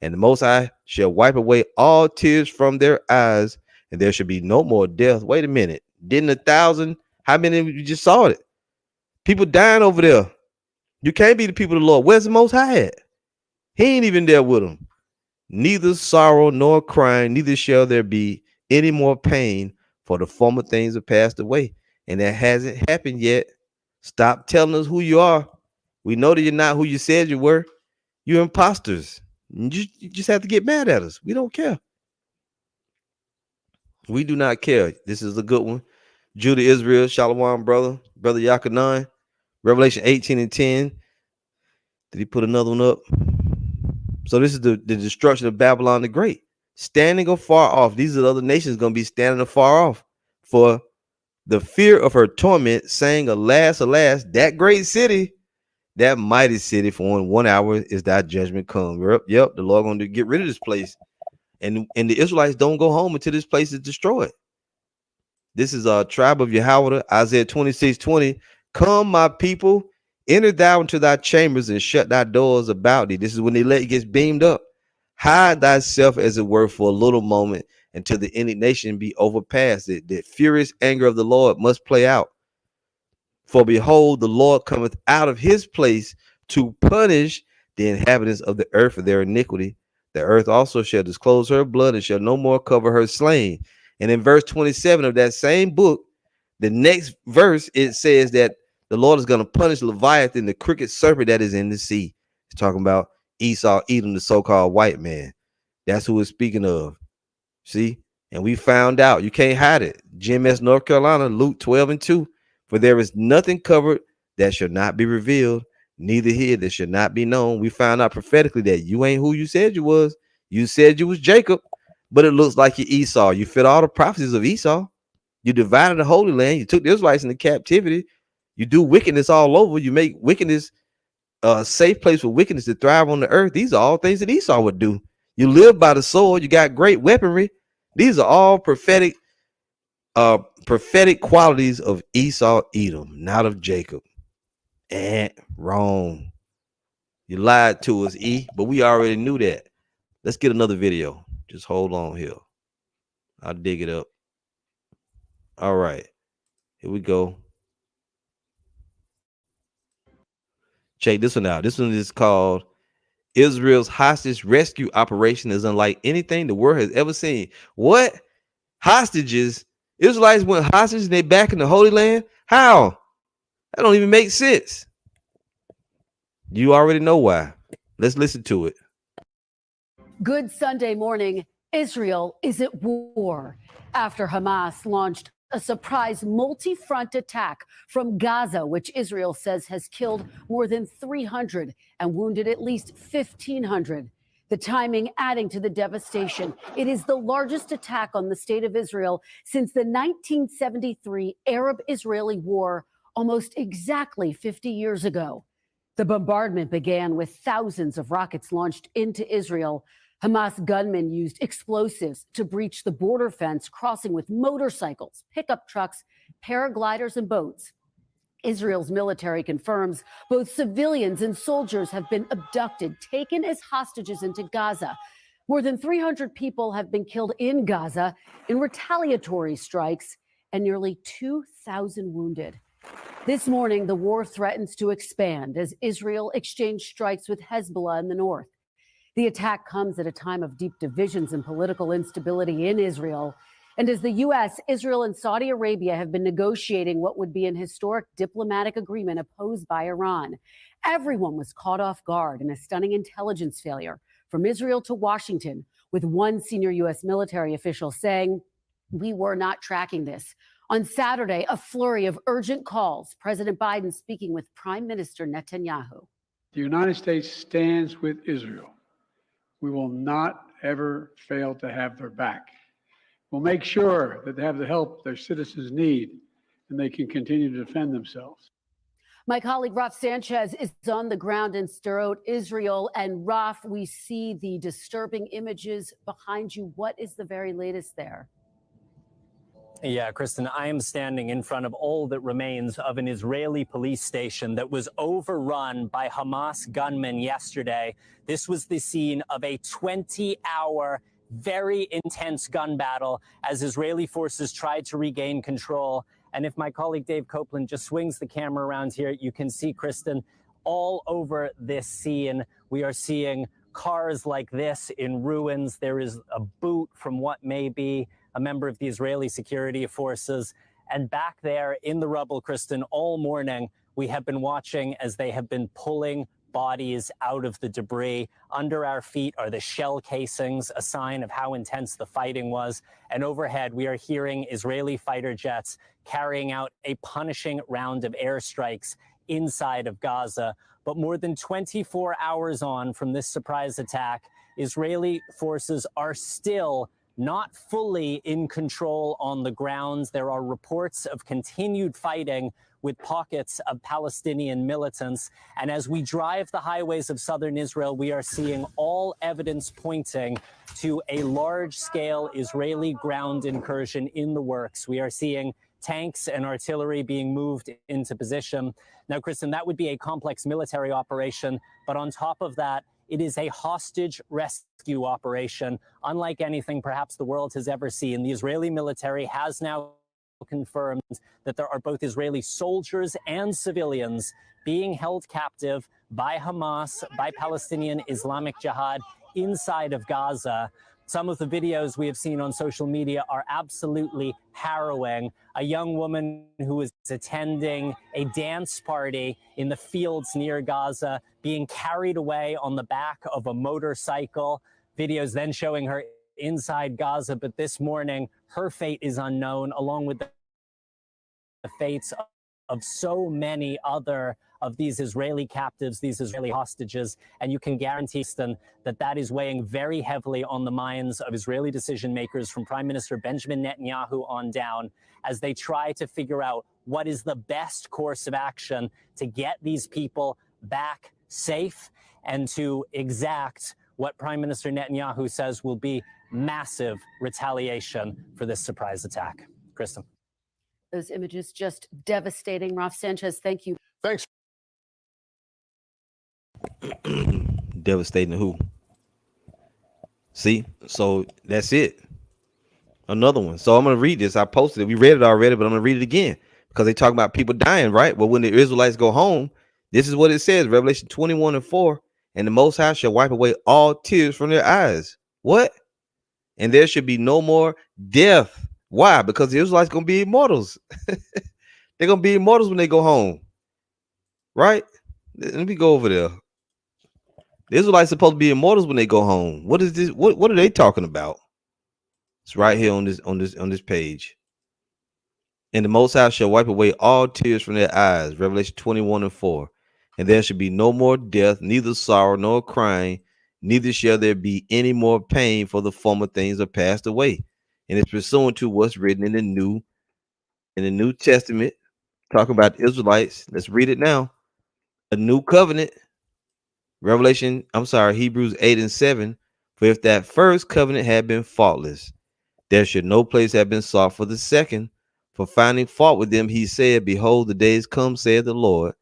And the Most High shall wipe away all tears from their eyes, and there shall be no more death. Wait a minute. Didn't 1,000? How many of you just saw it? People dying over there. You can't be the people of the Lord. Where's the Most High at? He ain't even there with them. Neither sorrow nor crying, neither shall there be any more pain, for the former things have passed away. And that hasn't happened yet. Stop telling us who you are. We know that you're not who you said you were. You're imposters. You just have to get mad at us. We don't care. We do not care. This is a good one. Judah Israel, Shalom, brother Yakanan. Revelation 18 and 10. Did he put another one up? So this is the destruction of Babylon the Great. Standing afar off. These are the other nations going to be standing afar off for the fear of her torment, saying, alas, alas, that great city, that mighty city, for in 1 hour is thy judgment come. Yep, the Lord going to get rid of this place. And the Israelites don't go home until this place is destroyed. This is a tribe of Yahweh, Isaiah 26:20. Come, my people, enter thou into thy chambers and shut thy doors about thee. This is when the elect gets beamed up. Hide thyself, as it were, for a little moment until the indignation be overpassed. The furious anger of the Lord must play out. For behold, the Lord cometh out of his place to punish the inhabitants of the earth for their iniquity. The earth also shall disclose her blood and shall no more cover her slain. And in verse 27 of that same book, the next verse, it says that the Lord is going to punish Leviathan, the crooked serpent that is in the sea. It's talking about Esau, Edom, the so-called white man. That's who it's speaking of. See? And we found out. You can't hide it. GMS North Carolina, Luke 12 and 2. For there is nothing covered that shall not be revealed, neither hid that shall not be known. We found out prophetically that you ain't who you said you was. You said you was Jacob, but it looks like you're Esau. You fit all the prophecies of Esau. You divided the Holy Land. You took the Israelites into captivity. You do wickedness all over. You make wickedness a safe place for wickedness to thrive on the earth. These are all things that Esau would do. You live by the sword. You got great weaponry. These are all prophetic qualities of Esau, Edom, not of Jacob. And wrong. You lied to us, E, but we already knew that. Let's get another video. Just hold on here. I'll dig it up. All right. Here we go. Check this one out. This one is called Israel's hostage rescue operation is unlike anything the world has ever seen. What? Hostages? Israelites went hostage and they back in the Holy Land? How? That don't even make sense. You already know why. Let's listen to it. Good Sunday morning. Israel is at war after Hamas launched a surprise multi-front attack from Gaza, which Israel says has killed more than 300 and wounded at least 1,500. The timing adding to the devastation. It is the largest attack on the state of Israel since the 1973 Arab-Israeli War, almost exactly 50 years ago. The bombardment began with thousands of rockets launched into Israel. Hamas gunmen used explosives to breach the border fence, crossing with motorcycles, pickup trucks, paragliders, and boats. Israel's military confirms both civilians and soldiers have been abducted, taken as hostages into Gaza. More than 300 people have been killed in Gaza in retaliatory strikes and nearly 2,000 wounded. This morning, the war threatens to expand as Israel exchanged strikes with Hezbollah in the north. The attack comes at a time of deep divisions and political instability in Israel. And as the U.S., Israel, and Saudi Arabia have been negotiating what would be an historic diplomatic agreement opposed by Iran, everyone was caught off guard in a stunning intelligence failure from Israel to Washington, with one senior U.S. military official saying, "We were not tracking this." On Saturday, a flurry of urgent calls, President Biden speaking with Prime Minister Netanyahu. The United States stands with Israel. We will not ever fail to have their back. We'll make sure that they have the help their citizens need and they can continue to defend themselves. My colleague Raf Sanchez is on the ground in Sderot, Israel. And Raf, we see the disturbing images behind you. What is the very latest there? Yeah, Kristen, I am standing in front of all that remains of an Israeli police station that was overrun by Hamas gunmen yesterday. This was the scene of a 20-hour, very intense gun battle as Israeli forces tried to regain control. And if my colleague Dave Copeland just swings the camera around here, you can see, Kristen, all over this scene, we are seeing cars like this in ruins. There is a boot from what may be a member of the Israeli security forces. And back there in the rubble, Kristen, all morning, we have been watching as they have been pulling bodies out of the debris. Under our feet are the shell casings, a sign of how intense the fighting was. And overhead, we are hearing Israeli fighter jets carrying out a punishing round of airstrikes inside of Gaza. But more than 24 hours on from this surprise attack, Israeli forces are still not fully in control on the grounds. There are reports of continued fighting with pockets of Palestinian militants. And as we drive the highways of southern Israel, we are seeing all evidence pointing to a large-scale Israeli ground incursion in the works. We are seeing tanks and artillery being moved into position. Now, Kristen, that would be a complex military operation, but on top of that, it is a hostage rescue operation, unlike anything perhaps the world has ever seen. The Israeli military has now confirmed that there are both Israeli soldiers and civilians being held captive by Hamas, by Palestinian Islamic Jihad inside of Gaza. Some of the videos we have seen on social media are absolutely harrowing. A young woman who was attending a dance party in the fields near Gaza being carried away on the back of a motorcycle. Videos then showing her inside Gaza, but this morning her fate is unknown, along with the fates of so many other of these Israeli captives, these Israeli hostages. And you can guarantee, Stan, that that is weighing very heavily on the minds of Israeli decision makers, from Prime Minister Benjamin Netanyahu on down, as they try to figure out what is the best course of action to get these people back safe and to exact what Prime Minister Netanyahu says will be massive retaliation for this surprise attack. Kristen. Those images just devastating. Raf Sanchez, thank you. Thanks. Devastating to who? See, so that's it. Another one. So I'm gonna read this. I posted it. We read it already, but I'm gonna read it again because they talk about people dying, right? Well, when the Israelites go home, this is what it says: Revelation 21:4, and the Most High shall wipe away all tears from their eyes. What? And there should be no more death. Why? Because the Israelites gonna be immortals. They're gonna be immortals when they go home, right? Let me go over there. The Israelites supposed to be immortals when they go home. What is this? What are they talking about? It's right here on this page. And the Most High shall wipe away all tears from their eyes. Revelation 21:4. And there shall be no more death, neither sorrow nor crying, neither shall there be any more pain, for the former things are passed away. And it's pursuant to what's written in the New Testament, talking about the Israelites. Let's read it now. A new covenant. Hebrews 8:7. For if that first covenant had been faultless, there should no place have been sought for the second. For finding fault with them, he said, behold, the days come, saith the Lord,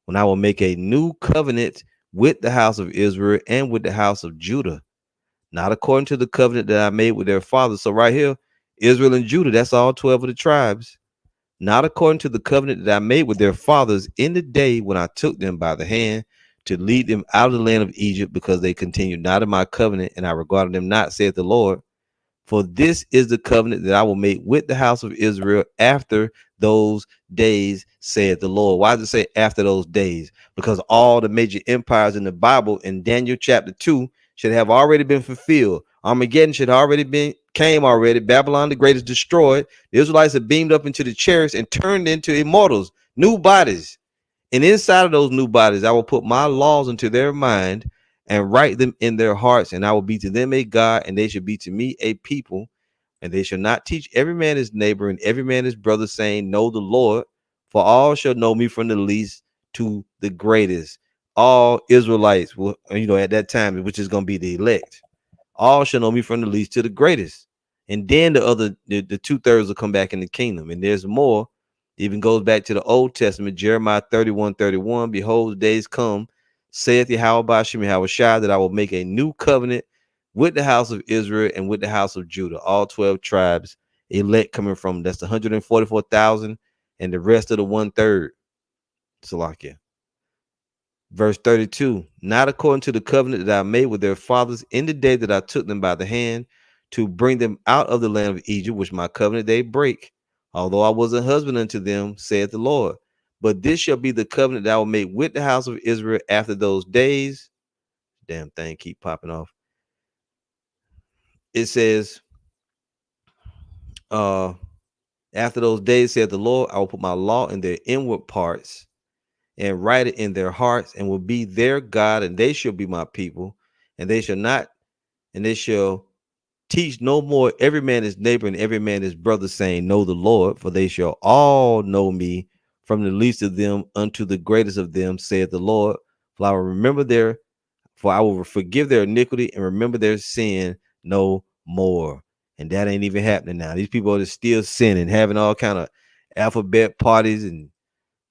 when I will make a new covenant with the house of Israel and with the house of Judah, not according to the covenant that I made with their fathers. So right here, Israel and Judah, that's all 12 of the tribes. Not according to the covenant that I made with their fathers in the day when I took them by the hand to lead them out of the land of Egypt, because they continued not in my covenant, and I regarded them not, saith the Lord. For this is the covenant that I will make with the house of Israel after those days, saith the Lord. Why does it say after those days? Because all the major empires in the Bible in Daniel chapter 2 should have already been fulfilled. Armageddon should already came already. Babylon the Great is destroyed. The Israelites have beamed up into the chariots and turned into immortals, new bodies. And inside of those new bodies, I will put my laws into their mind and write them in their hearts, and I will be to them a God, and they shall be to me a people. And they shall not teach every man his neighbor and every man his brother, saying, know the Lord, for all shall know me from the least to the greatest. All Israelites will, at that time, which is going to be the elect, all shall know me from the least to the greatest. And then the 2/3 will come back in the kingdom. And there's more. It even goes back to the Old Testament, Jeremiah 31:31. Behold, the days come, saith Yahweh Ba'ashem Yahushua, that I will make a new covenant with the house of Israel and with the house of Judah, all 12 tribes, elect coming from. That's the 144,000 and the rest of the 1/3. Salakia. Verse 32, not according to the covenant that I made with their fathers in the day that I took them by the hand to bring them out of the land of Egypt, which my covenant they break, although I was a husband unto them, saith the Lord. But this shall be the covenant that I will make with the house of Israel after those days. Damn thing keep popping off. It says, after those days, said the Lord, I will put my law in their inward parts and write it in their hearts, and will be their God, and they shall be my people, and they shall teach no more every man his neighbor and every man his brother, saying, know the Lord, for they shall all know me, from the least of them unto the greatest of them, saith the Lord. For I will forgive their iniquity and remember their sin no more. And that ain't even happening now. These people are still sinning, having all kind of alphabet parties and,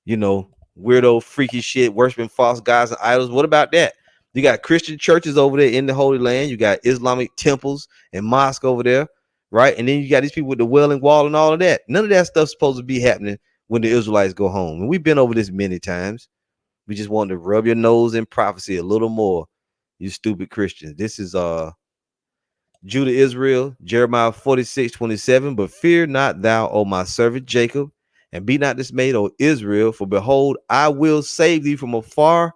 weirdo, freaky shit, worshiping false gods and idols. What about that? You got Christian churches over there in the Holy Land. You got Islamic temples and mosques over there, right? And then you got these people with the Wailing Wall and all of that. None of that stuff's supposed to be happening when the Israelites go home. And we've been over this many times. We just want to rub your nose in prophecy a little more, you stupid Christians. This is Judah, Israel, Jeremiah 46:27. But fear not thou, O my servant Jacob, and be not dismayed, O Israel, for behold, I will save thee from afar,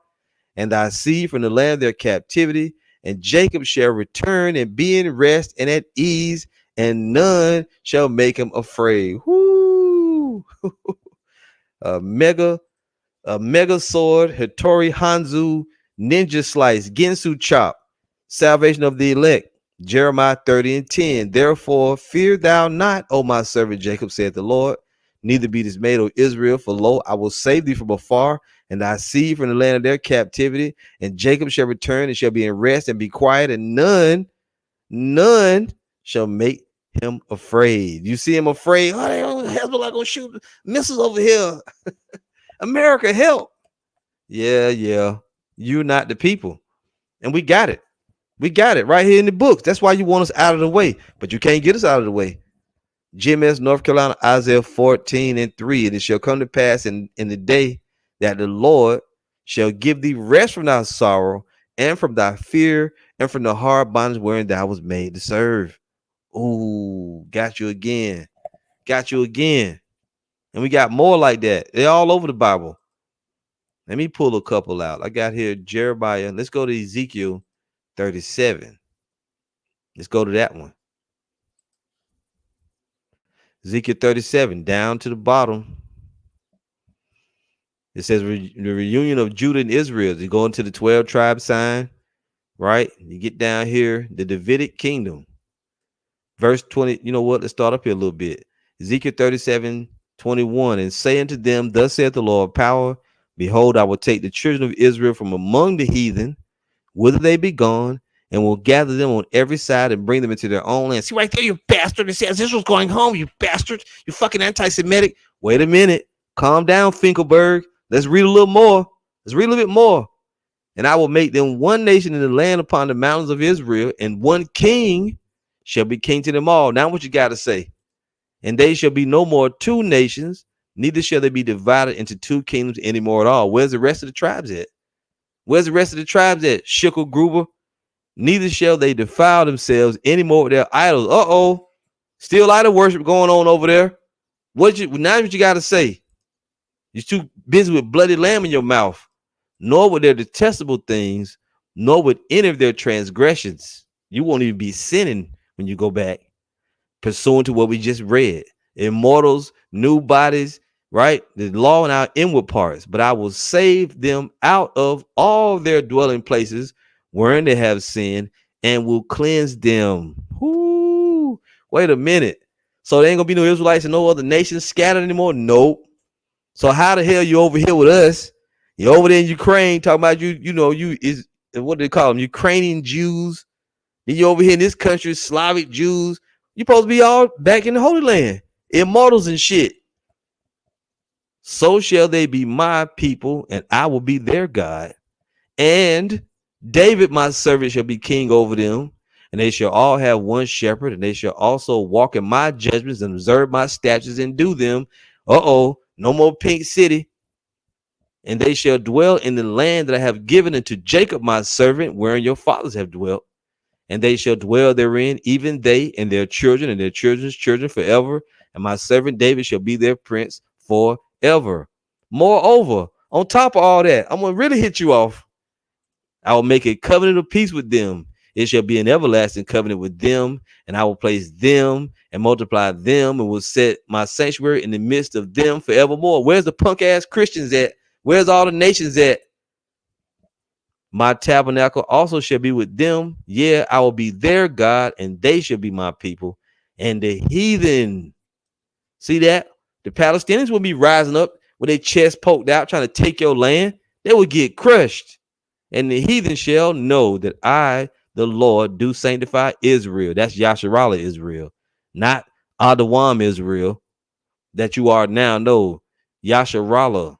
and thy seed from the land of their captivity. And Jacob shall return and be in rest and at ease, and none shall make him afraid. Whoo! a mega sword, Hattori Hanzu, ninja slice, Gensu chop, salvation of the elect. Jeremiah 30:10. Therefore, fear thou not, O my servant Jacob, saith the Lord, neither be dismayed, O Israel, for lo, I will save thee from afar, and thy seed from the land of their captivity. And Jacob shall return and shall be in rest and be quiet, and none shall make him afraid. You see him afraid? Oh, Hezbollah gonna shoot missiles over here. America, help. Yeah. You're not the people. And we got it. We got it right here in the books. That's why you want us out of the way, but you can't get us out of the way. GMS, North Carolina, Isaiah 14:3. And it shall come to pass in the day that the Lord shall give thee rest from thy sorrow and from thy fear and from the hard bondage wherein thou was made to serve. Ooh, got you again. And we got more like that. They're all over the Bible. Let me pull a couple out. I got here Jeremiah. Let's go to Ezekiel 37. Let's go to that one. Ezekiel 37, down to the bottom. It says the reunion of Judah and Israel. You go into the 12 tribe sign, right? You get down here, the Davidic kingdom. Verse 20. You know what? Let's start up here a little bit. Ezekiel 37:21. And say unto them, thus saith the Lord power, behold, I will take the children of Israel from among the heathen, whither they be gone, and will gather them on every side and bring them into their own land. See right there, you bastard. It says Israel's going home, you bastard. You fucking anti-Semitic. Wait a minute. Calm down, Finkelberg. Let's read a little more. Let's read a little bit more. And I will make them one nation in the land upon the mountains of Israel, and one king shall be king to them all. Now what you got to say? And they shall be no more two nations, neither shall they be divided into two kingdoms anymore at all. Where's the rest of the tribes at? Shikkel Gruber. Neither shall they defile themselves anymore with their idols. Still idol worship going on over there. What you got to say? You're too busy with bloody lamb in your mouth, nor with their detestable things, nor with any of their transgressions. You won't even be sinning when you go back, pursuant to what we just read. Immortals, new bodies, right? The law in our inward parts, but I will save them out of all their dwelling places wherein they have sinned, and will cleanse them. Whoo, wait a minute. So there ain't gonna be no Israelites and no other nations scattered anymore? Nope. So how the hell you over here with us? You over there in Ukraine talking about what do they call them? Ukrainian Jews. Then you over here in this country, Slavic Jews. You supposed to be all back in the Holy Land, immortals and shit. So shall they be my people, and I will be their God. And David, my servant, shall be king over them, and they shall all have one shepherd, and they shall also walk in my judgments and observe my statutes and do them. No more Pink City. And they shall dwell in the land that I have given unto Jacob, my servant, wherein your fathers have dwelt. And they shall dwell therein, even they and their children and their children's children forever. And my servant David shall be their prince forever. Moreover, on top of all that, I'm going to really hit you off. I will make a covenant of peace with them. It shall be an everlasting covenant with them, and I will place them and multiply them and will set my sanctuary in the midst of them forevermore. Where's the punk ass Christians at? Where's all the nations at? My tabernacle also shall be with them. Yeah, I will be their God, and they shall be my people. And the heathen, see that? The Palestinians will be rising up with their chest poked out, trying to take your land. They will get crushed. And the heathen shall know that I, the Lord, do sanctify Israel. That's Yasharallah Israel, not Adawam Israel that you are now. No, Yasharallah.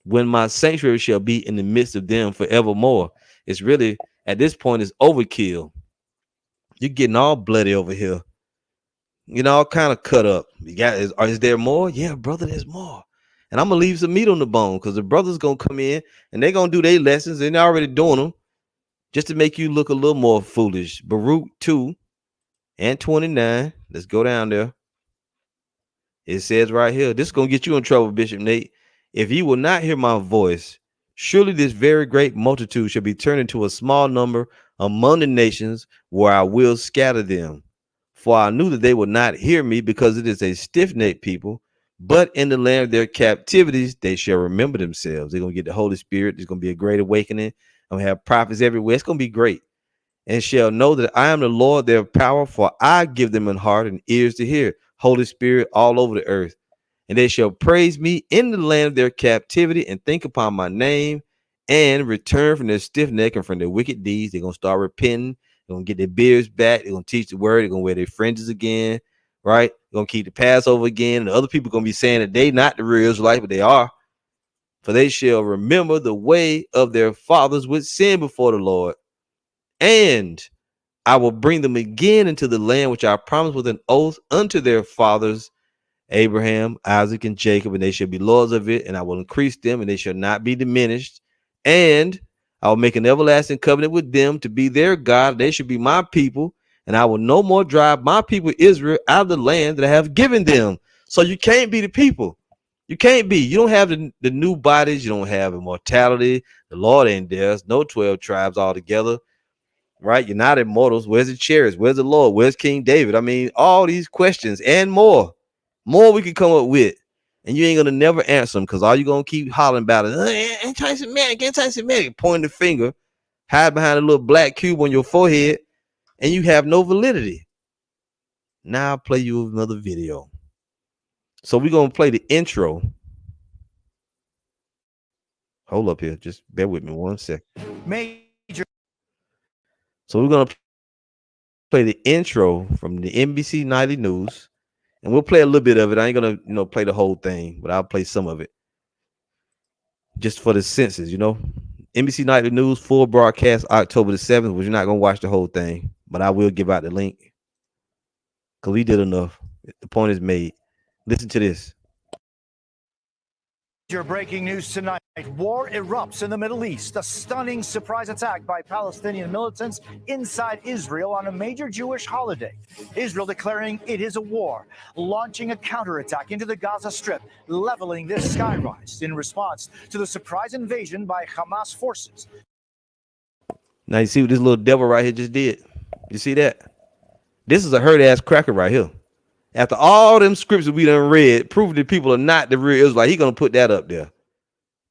When my sanctuary shall be in the midst of them forevermore. It's really, at this point, it's overkill. You're getting all bloody over here. You know, all kind of cut up. You got, is there more? Yeah, brother, there's more. And I'm gonna leave some meat on the bone because the brother's gonna come in and they're gonna do their lessons, and they're already doing them just to make you look a little more foolish. Baruch 2 and 29. Let's go down there. It says right here, this is gonna get you in trouble, Bishop Nate. If you will not hear my voice, surely this very great multitude shall be turned into a small number among the nations, where I will scatter them. For I knew that they would not hear me, because it is a stiff-necked people. But in the land of their captivities, they shall remember themselves. They're going to get the Holy Spirit. There's going to be a great awakening. I'm going to have prophets everywhere. It's going to be great. And shall know that I am the Lord, their power, for I give them an heart and ears to hear. Holy Spirit all over the earth. And they shall praise me in the land of their captivity and think upon my name and return from their stiff neck and from their wicked deeds. They're going to start repenting. They're going to get their beards back. They're going to teach the word. They're going to wear their fringes again. Right? They're going to keep the Passover again. And other people are going to be saying that they not the real Israelites, but they are. For they shall remember the way of their fathers with sin before the Lord. And I will bring them again into the land which I promised with an oath unto their fathers, Abraham, Isaac, and Jacob, and they shall be lords of it, and I will increase them, and they shall not be diminished. And I will make an everlasting covenant with them to be their God. They shall be my people, and I will no more drive my people Israel out of the land that I have given them. So you can't be the people. You can't be. You don't have the new bodies. You don't have immortality. The Lord ain't there. There's no 12 tribes altogether. Right? You're not immortals. Where's the chariots? Where's the Lord? Where's King David? I mean, all these questions and more we can come up with, and you ain't gonna never answer them, because all you're gonna keep hollering about is anti-Semitic, pointing the finger, hide behind a little black cube on your forehead, and you have no validity. Now I'll play you another video. So we're gonna play the intro. Hold up here, just bear with me 1 second. Major. So we're gonna play the intro from the NBC Nightly News. And we'll play a little bit of it. I ain't gonna, play the whole thing, but I'll play some of it just for the senses, NBC Nightly News, full broadcast October the 7th, which you're not gonna watch the whole thing, but I will give out the link because we did enough. The point is made. Listen to this. Your breaking news tonight. War erupts in the Middle East. A stunning surprise attack by Palestinian militants inside Israel on a major Jewish holiday. Israel declaring it is a war, launching a counterattack into the Gaza Strip, leveling this skyrise in response to the surprise invasion by Hamas forces. Now you see what this little devil right here just did? You see that? This is a hurt-ass cracker right here. After all them scriptures we done read, proving that people are not the real Israelites, he gonna put that up there.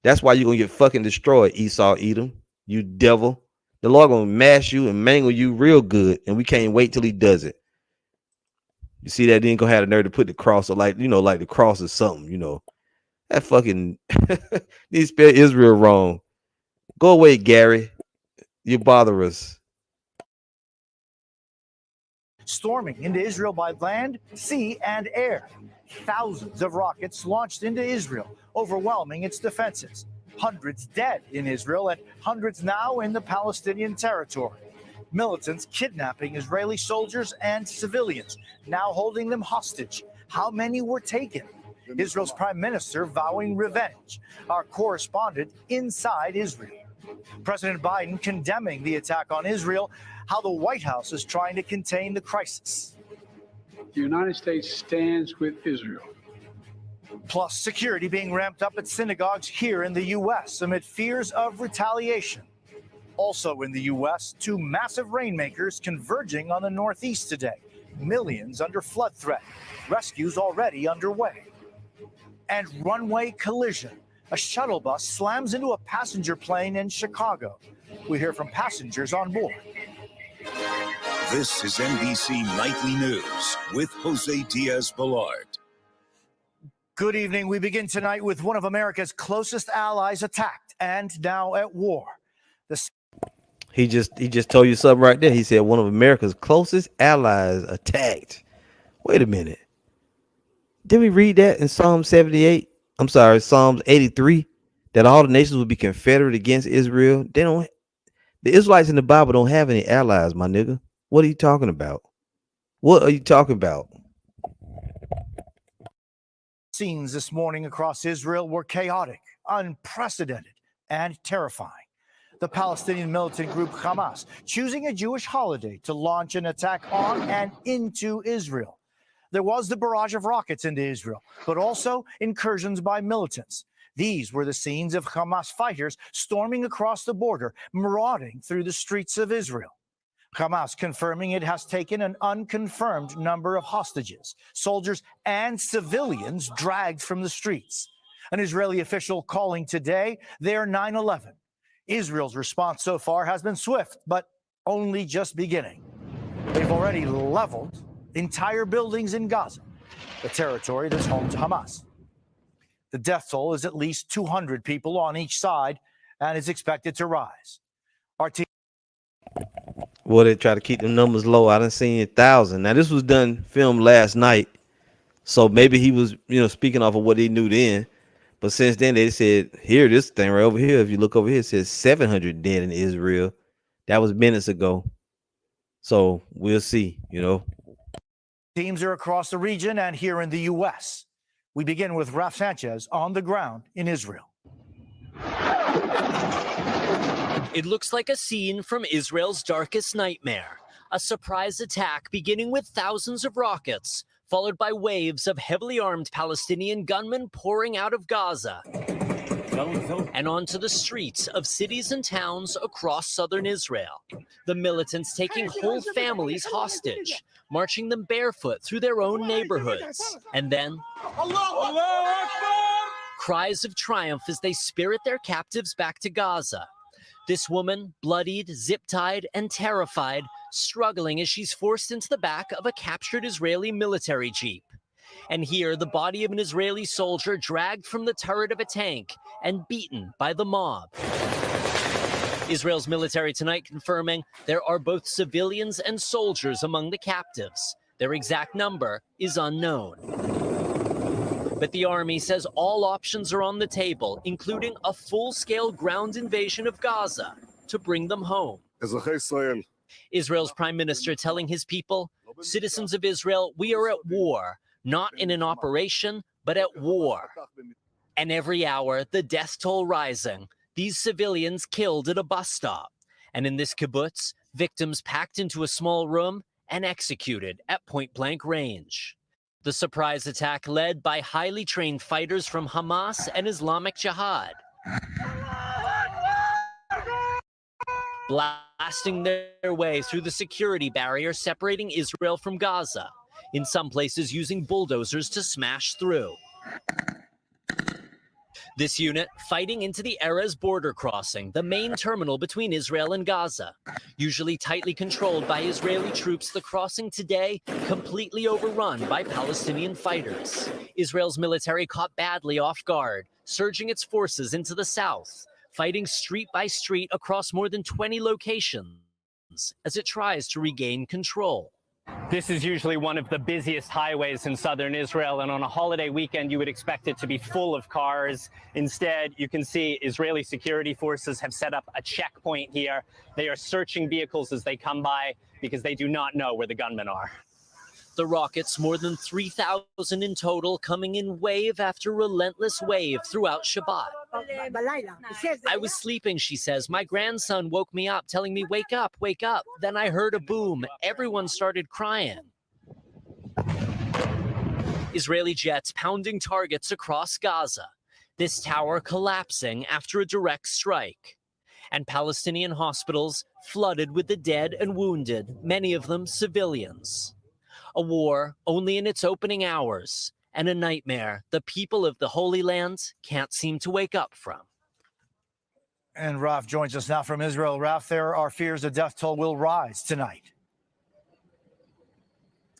That's why you're gonna get fucking destroyed, Esau, Edom, you devil. The Lord gonna mash you and mangle you real good, and we can't wait till he does it. You see that? He ain't gonna have the nerve to put the cross, or like the cross is something, That fucking they spell Israel wrong. Go away, Gary. You bother us. Storming into Israel by land, sea, and air. Thousands of rockets launched into Israel, overwhelming its defenses. Hundreds dead in Israel and hundreds now in the Palestinian territory. Militants kidnapping Israeli soldiers and civilians, now holding them hostage. How many were taken? Israel's prime minister vowing revenge. Our correspondent inside Israel. President Biden condemning the attack on Israel, how the White House is trying to contain the crisis. The United States stands with Israel. Plus, security being ramped up at synagogues here in the U.S. amid fears of retaliation. Also in the U.S., two massive rainmakers converging on the Northeast today. Millions under flood threat. Rescues already underway. And runway collision. A shuttle bus slams into a passenger plane in Chicago. We hear from passengers on board. This is NBC Nightly News with Jose Diaz-Balart. Good evening. We begin tonight with one of America's closest allies attacked and now at war. He just told you something right there. He said one of America's closest allies attacked. Wait a minute. Did we read that in Psalm 78? I'm sorry, Psalms 83, that all the nations would be confederate against Israel. The Israelites in the Bible don't have any allies, my nigga. What are you talking about? What are you talking about? Scenes this morning across Israel were chaotic, unprecedented, and terrifying. The Palestinian militant group Hamas choosing a Jewish holiday to launch an attack on and into Israel. There was the barrage of rockets into Israel, but also incursions by militants. These were the scenes of Hamas fighters storming across the border, marauding through the streets of Israel. Hamas confirming it has taken an unconfirmed number of hostages, soldiers and civilians dragged from the streets. An Israeli official calling today their 9/11. Israel's response so far has been swift, but only just beginning. They've already leveled entire buildings in Gaza, the territory that's home to Hamas. The death toll is at least 200 people on each side and is expected to rise. Our team. Well, they try to keep the numbers low. I done seen 1,000. Now, this was filmed last night. So maybe he was, speaking off of what he knew then. But since then, they said, here, this thing right over here, if you look over here, it says 700 dead in Israel. That was minutes ago. So we'll see, Teams are across the region and here in the U.S. We begin with Raf Sanchez on the ground in Israel. It looks like a scene from Israel's darkest nightmare. A surprise attack beginning with thousands of rockets, followed by waves of heavily armed Palestinian gunmen pouring out of Gaza and onto the streets of cities and towns across southern Israel. The militants taking whole families hostage, marching them barefoot through their own neighborhoods. And then cries of triumph as they spirit their captives back to Gaza. This woman, bloodied, zip-tied, and terrified, struggling as she's forced into the back of a captured Israeli military jeep. And here, the body of an Israeli soldier dragged from the turret of a tank and beaten by the mob. Israel's military tonight confirming there are both civilians and soldiers among the captives. Their exact number is unknown. But the army says all options are on the table, including a full-scale ground invasion of Gaza to bring them home. Israel's prime minister telling his people, citizens of Israel, we are at war, not in an operation, but at war. And every hour, the death toll rising, these civilians killed at a bus stop. And in this kibbutz, victims packed into a small room and executed at point-blank range. The surprise attack led by highly trained fighters from Hamas and Islamic Jihad, blasting their way through the security barrier separating Israel from Gaza, in some places using bulldozers to smash through. This unit fighting into the Erez border crossing, the main terminal between Israel and Gaza. Usually tightly controlled by Israeli troops, the crossing today completely overrun by Palestinian fighters. Israel's military caught badly off guard, surging its forces into the south, fighting street by street across more than 20 locations as it tries to regain control. This is usually one of the busiest highways in southern Israel, and on a holiday weekend, you would expect it to be full of cars. Instead, you can see Israeli security forces have set up a checkpoint here. They are searching vehicles as they come by because they do not know where the gunmen are. The rockets, more than 3,000 in total, coming in wave after relentless wave throughout Shabbat. I was sleeping, she says. My grandson woke me up, telling me, wake up, wake up. Then I heard a boom. Everyone started crying. Israeli jets pounding targets across Gaza. This tower collapsing after a direct strike. And Palestinian hospitals flooded with the dead and wounded, many of them civilians. A war only in its opening hours, and a nightmare the people of the Holy Land can't seem to wake up from. And Raf joins us now from Israel. Raf, there are fears the death toll will rise tonight.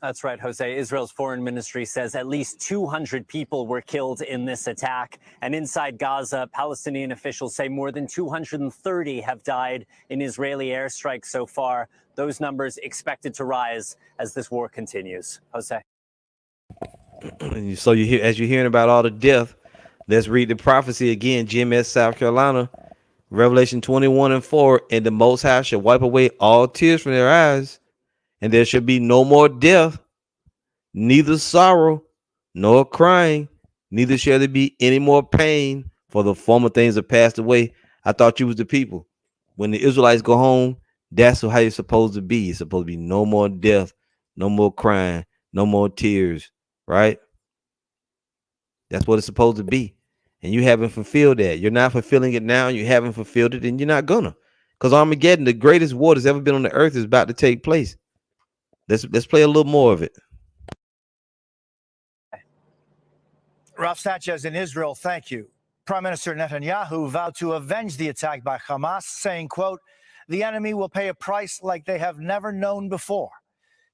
That's right, Jose. Israel's foreign ministry says at least 200 people were killed in this attack. And inside Gaza, Palestinian officials say more than 230 have died in Israeli airstrikes so far. Those numbers expected to rise as this war continues. Jose. So as you're hearing about all the death, let's read the prophecy again. GMS, South Carolina, Revelation 21:4. And the Most High shall wipe away all tears from their eyes, and there shall be no more death, neither sorrow nor crying, neither shall there be any more pain, for the former things have passed away. I thought you was the people. When the Israelites go home, that's how it's supposed to be. It's supposed to be no more death, no more crying, no more tears, right? That's what it's supposed to be. And you haven't fulfilled that. You're not fulfilling it now. You haven't fulfilled it, and you're not gonna. Because Armageddon, the greatest war that's ever been on the earth, is about to take place. Let's play a little more of it. Raf Sanchez in Israel, thank you. Prime Minister Netanyahu vowed to avenge the attack by Hamas, saying, quote, the enemy will pay a price like they have never known before.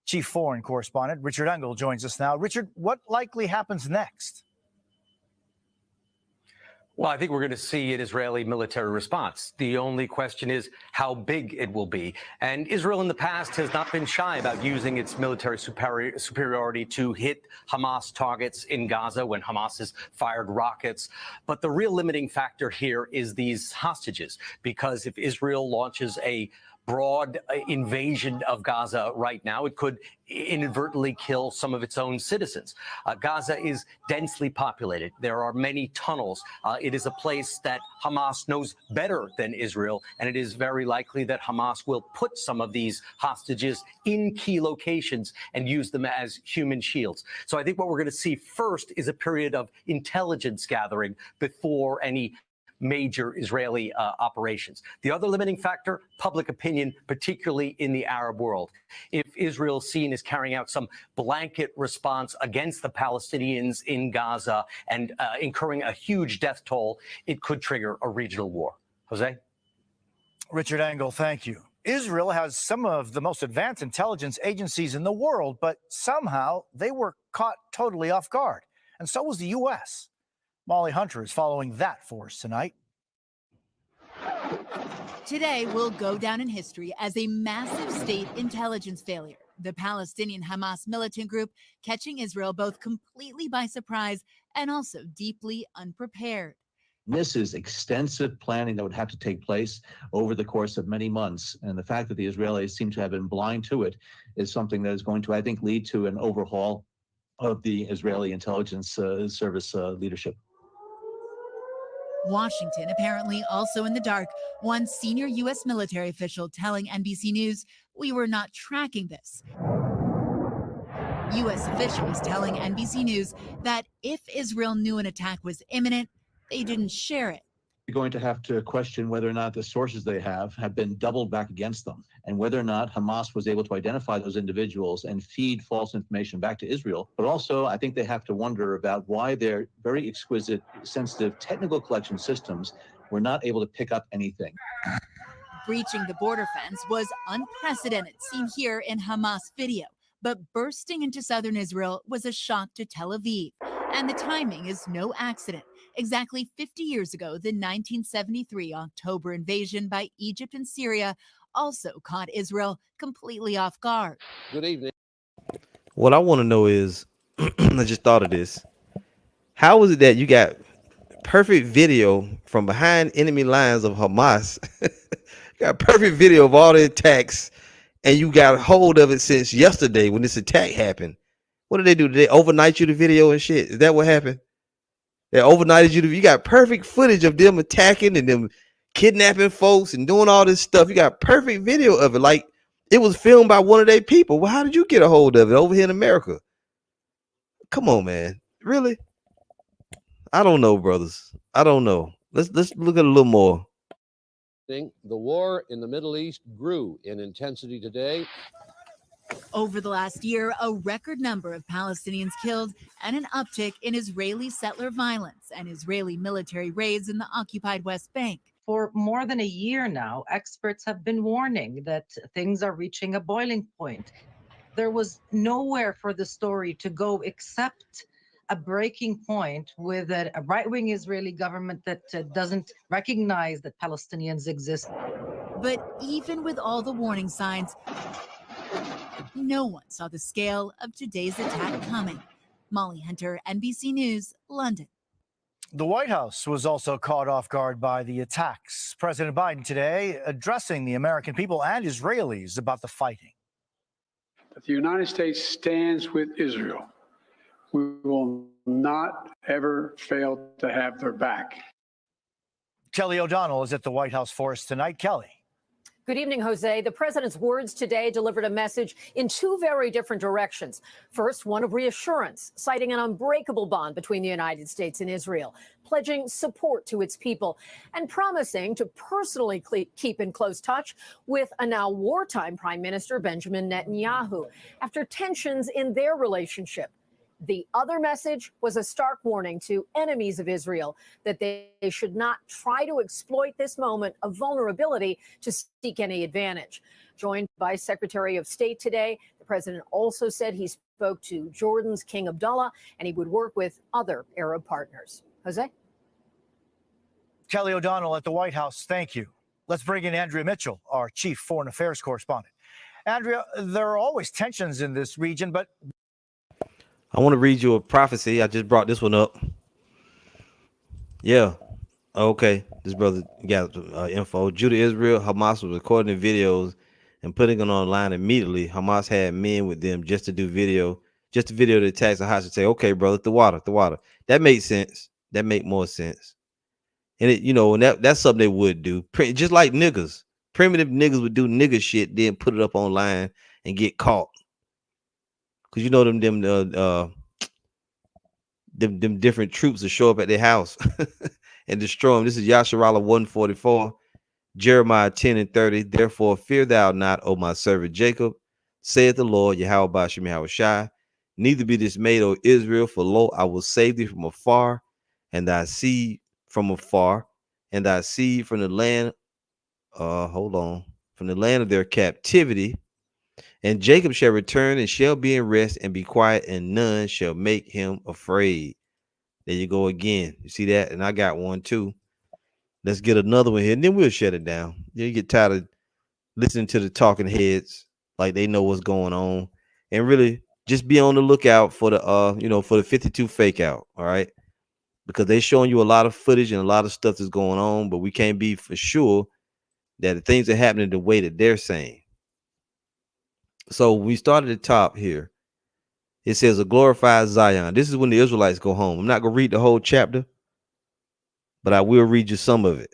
Chief Foreign Correspondent Richard Engel joins us now. Richard, what likely happens next? Well, I think we're going to see an Israeli military response. The only question is how big it will be. And Israel in the past has not been shy about using its military superiority to hit Hamas targets in Gaza when Hamas has fired rockets. But the real limiting factor here is these hostages, because if Israel launches a broad invasion of Gaza right now, it could inadvertently kill some of its own citizens. Gaza is densely populated. There are many tunnels. It is a place that Hamas knows better than Israel, and it is very likely that Hamas will put some of these hostages in key locations and use them as human shields. So I think what we're going to see first is a period of intelligence gathering before any major Israeli operations. The other limiting factor, public opinion, particularly in the Arab world. If Israel is seen as carrying out some blanket response against the Palestinians in Gaza and incurring a huge death toll, it could trigger a regional war. Jose? Richard Engel, thank you. Israel has some of the most advanced intelligence agencies in the world, but somehow they were caught totally off guard. And so was the U.S. Molly Hunter is following that for us tonight. Today will go down in history as a massive state intelligence failure. The Palestinian Hamas militant group catching Israel both completely by surprise and also deeply unprepared. This is extensive planning that would have to take place over the course of many months. And the fact that the Israelis seem to have been blind to it is something that is going to, I think, lead to an overhaul of the Israeli intelligence service leadership. Washington apparently also in the dark. One senior U.S. military official telling NBC News, "We were not tracking this." U.S. officials telling NBC News that if Israel knew an attack was imminent, they didn't share it. You're going to have to question whether or not the sources they have been doubled back against them, and whether or not Hamas was able to identify those individuals and feed false information back to Israel. But also, I think they have to wonder about why their very exquisite, sensitive technical collection systems were not able to pick up anything. Breaching the border fence was unprecedented, seen here in Hamas video. But bursting into southern Israel was a shock to Tel Aviv. And the timing is no accident. Exactly 50 years ago, the 1973 October invasion by Egypt and Syria also caught Israel completely off guard. Good evening. What I want to know is, I just thought of this. How is it that you got perfect video from behind enemy lines of Hamas? You got perfect video of all the attacks, and you got hold of it since yesterday when this attack happened. What did they do? Did they overnight you the video and shit? Is that what happened? They overnighted you. You got perfect footage of them attacking and them kidnapping folks and doing all this stuff. You got perfect video of it. Like it was filmed by one of their people. Well, how did you get a hold of it over here in America? Come on, man. Really? I don't know, brothers. I don't know. Let's look at a little more. The war in the Middle East grew in intensity today. Over the last year, a record number of Palestinians killed and an uptick in Israeli settler violence and Israeli military raids in the occupied West Bank. For more than a year now, experts have been warning that things are reaching a boiling point. There was nowhere for the story to go except a breaking point with a right-wing Israeli government that doesn't recognize that Palestinians exist. But even with all the warning signs, no one saw the scale of today's attack coming. Molly Hunter, NBC News, London. The White House was also caught off guard by the attacks. President Biden today addressing the American people and Israelis about the fighting. That the United States stands with Israel. We will not ever fail to have their back. Kelly O'Donnell is at the White House for us tonight. Kelly. Good evening, Jose. The president's words today delivered a message in two very different directions. First, one of reassurance, citing an unbreakable bond between the United States and Israel, pledging support to its people, and promising to personally keep in close touch with a now wartime Prime Minister Benjamin Netanyahu after tensions in their relationship. The other message was a stark warning to enemies of Israel that they should not try to exploit this moment of vulnerability to seek any advantage. Joined by Secretary of State today, the president also said he spoke to Jordan's King Abdullah and he would work with other Arab partners. Jose? Kelly O'Donnell at the White House, thank you. Let's bring in Andrea Mitchell, our chief foreign affairs correspondent. Andrea, there are always tensions in this region, but I want to read you a prophecy. I just brought this one up. Yeah. Okay. This brother got info. Judah Israel, Hamas was recording the videos and putting them online immediately. Hamas had men with them just to do video, just to video the attacks. The Hamas say, okay, brother, the water. That makes sense. That make more sense. And it, and that's something they would do. Just like niggas. Primitive niggas would do nigga shit, then put it up online and get caught. Cause them different troops will show up at their house and destroy them. This is Yasharallah 144, Jeremiah 10:30. Therefore fear thou not, O my servant Jacob, saith the Lord, Yahweh Bashem Yahushai. Neither be dismayed, O Israel, for lo, I will save thee from afar, and thy seed from afar, and thy seed from the land. From the land of their captivity. And Jacob shall return and shall be in rest and be quiet, and none shall make him afraid. There you go again. You see that? And I got one too. Let's get another one here, and then we'll shut it down. You get tired of listening to the talking heads like they know what's going on, and really just be on the lookout for the for the 52 fake out. All right, because they're showing you a lot of footage and a lot of stuff that's going on, but we can't be for sure that the things are happening the way that they're saying. So we start at the top here. It says a glorified Zion. This is when the Israelites go home. I'm not going to read the whole chapter, but I will read you some of it.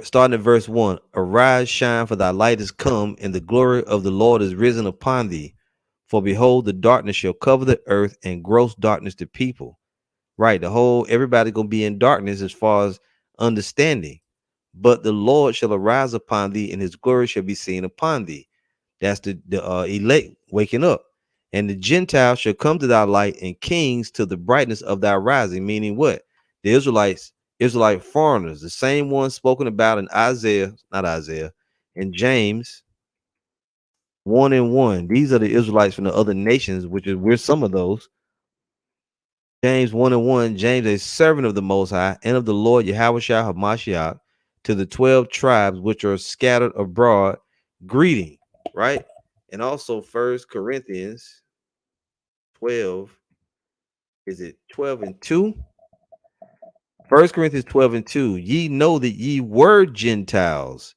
Starting at verse 1. Arise, shine, for thy light is come, and the glory of the Lord is risen upon thee. For behold, the darkness shall cover the earth, and gross darkness the people. Right, everybody going to be in darkness as far as understanding. But the Lord shall arise upon thee, and his glory shall be seen upon thee. That's the elect waking up. And the Gentiles shall come to thy light, and kings to the brightness of thy rising. Meaning what? The Israelite foreigners, the same ones spoken about in in James 1:1. These are the Israelites from the other nations, we're some of those. James 1:1. James, a servant of the Most High and of the Lord Yahushua HaMashiach, to the 12 tribes which are scattered abroad, greeting. Right, and also 1 Corinthians 12. Is it 12:2? 1 Corinthians 12:2. Ye know that ye were Gentiles,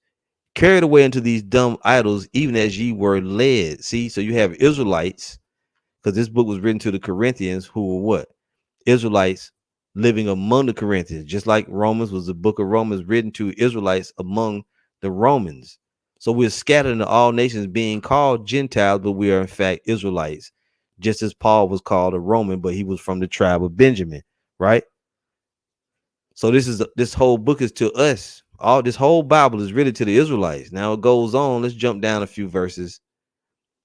carried away into these dumb idols, even as ye were led. See, so you have Israelites, because this book was written to the Corinthians, who were what? Israelites living among the Corinthians, just like Romans was the book of Romans written to Israelites among the Romans. So we're scattered into all nations, being called Gentiles, but we are in fact Israelites. just as Paul was called a Roman, but he was from the tribe of Benjamin, right? So this whole book is to us. All this whole Bible is really to the Israelites. Now it goes on. Let's jump down a few verses.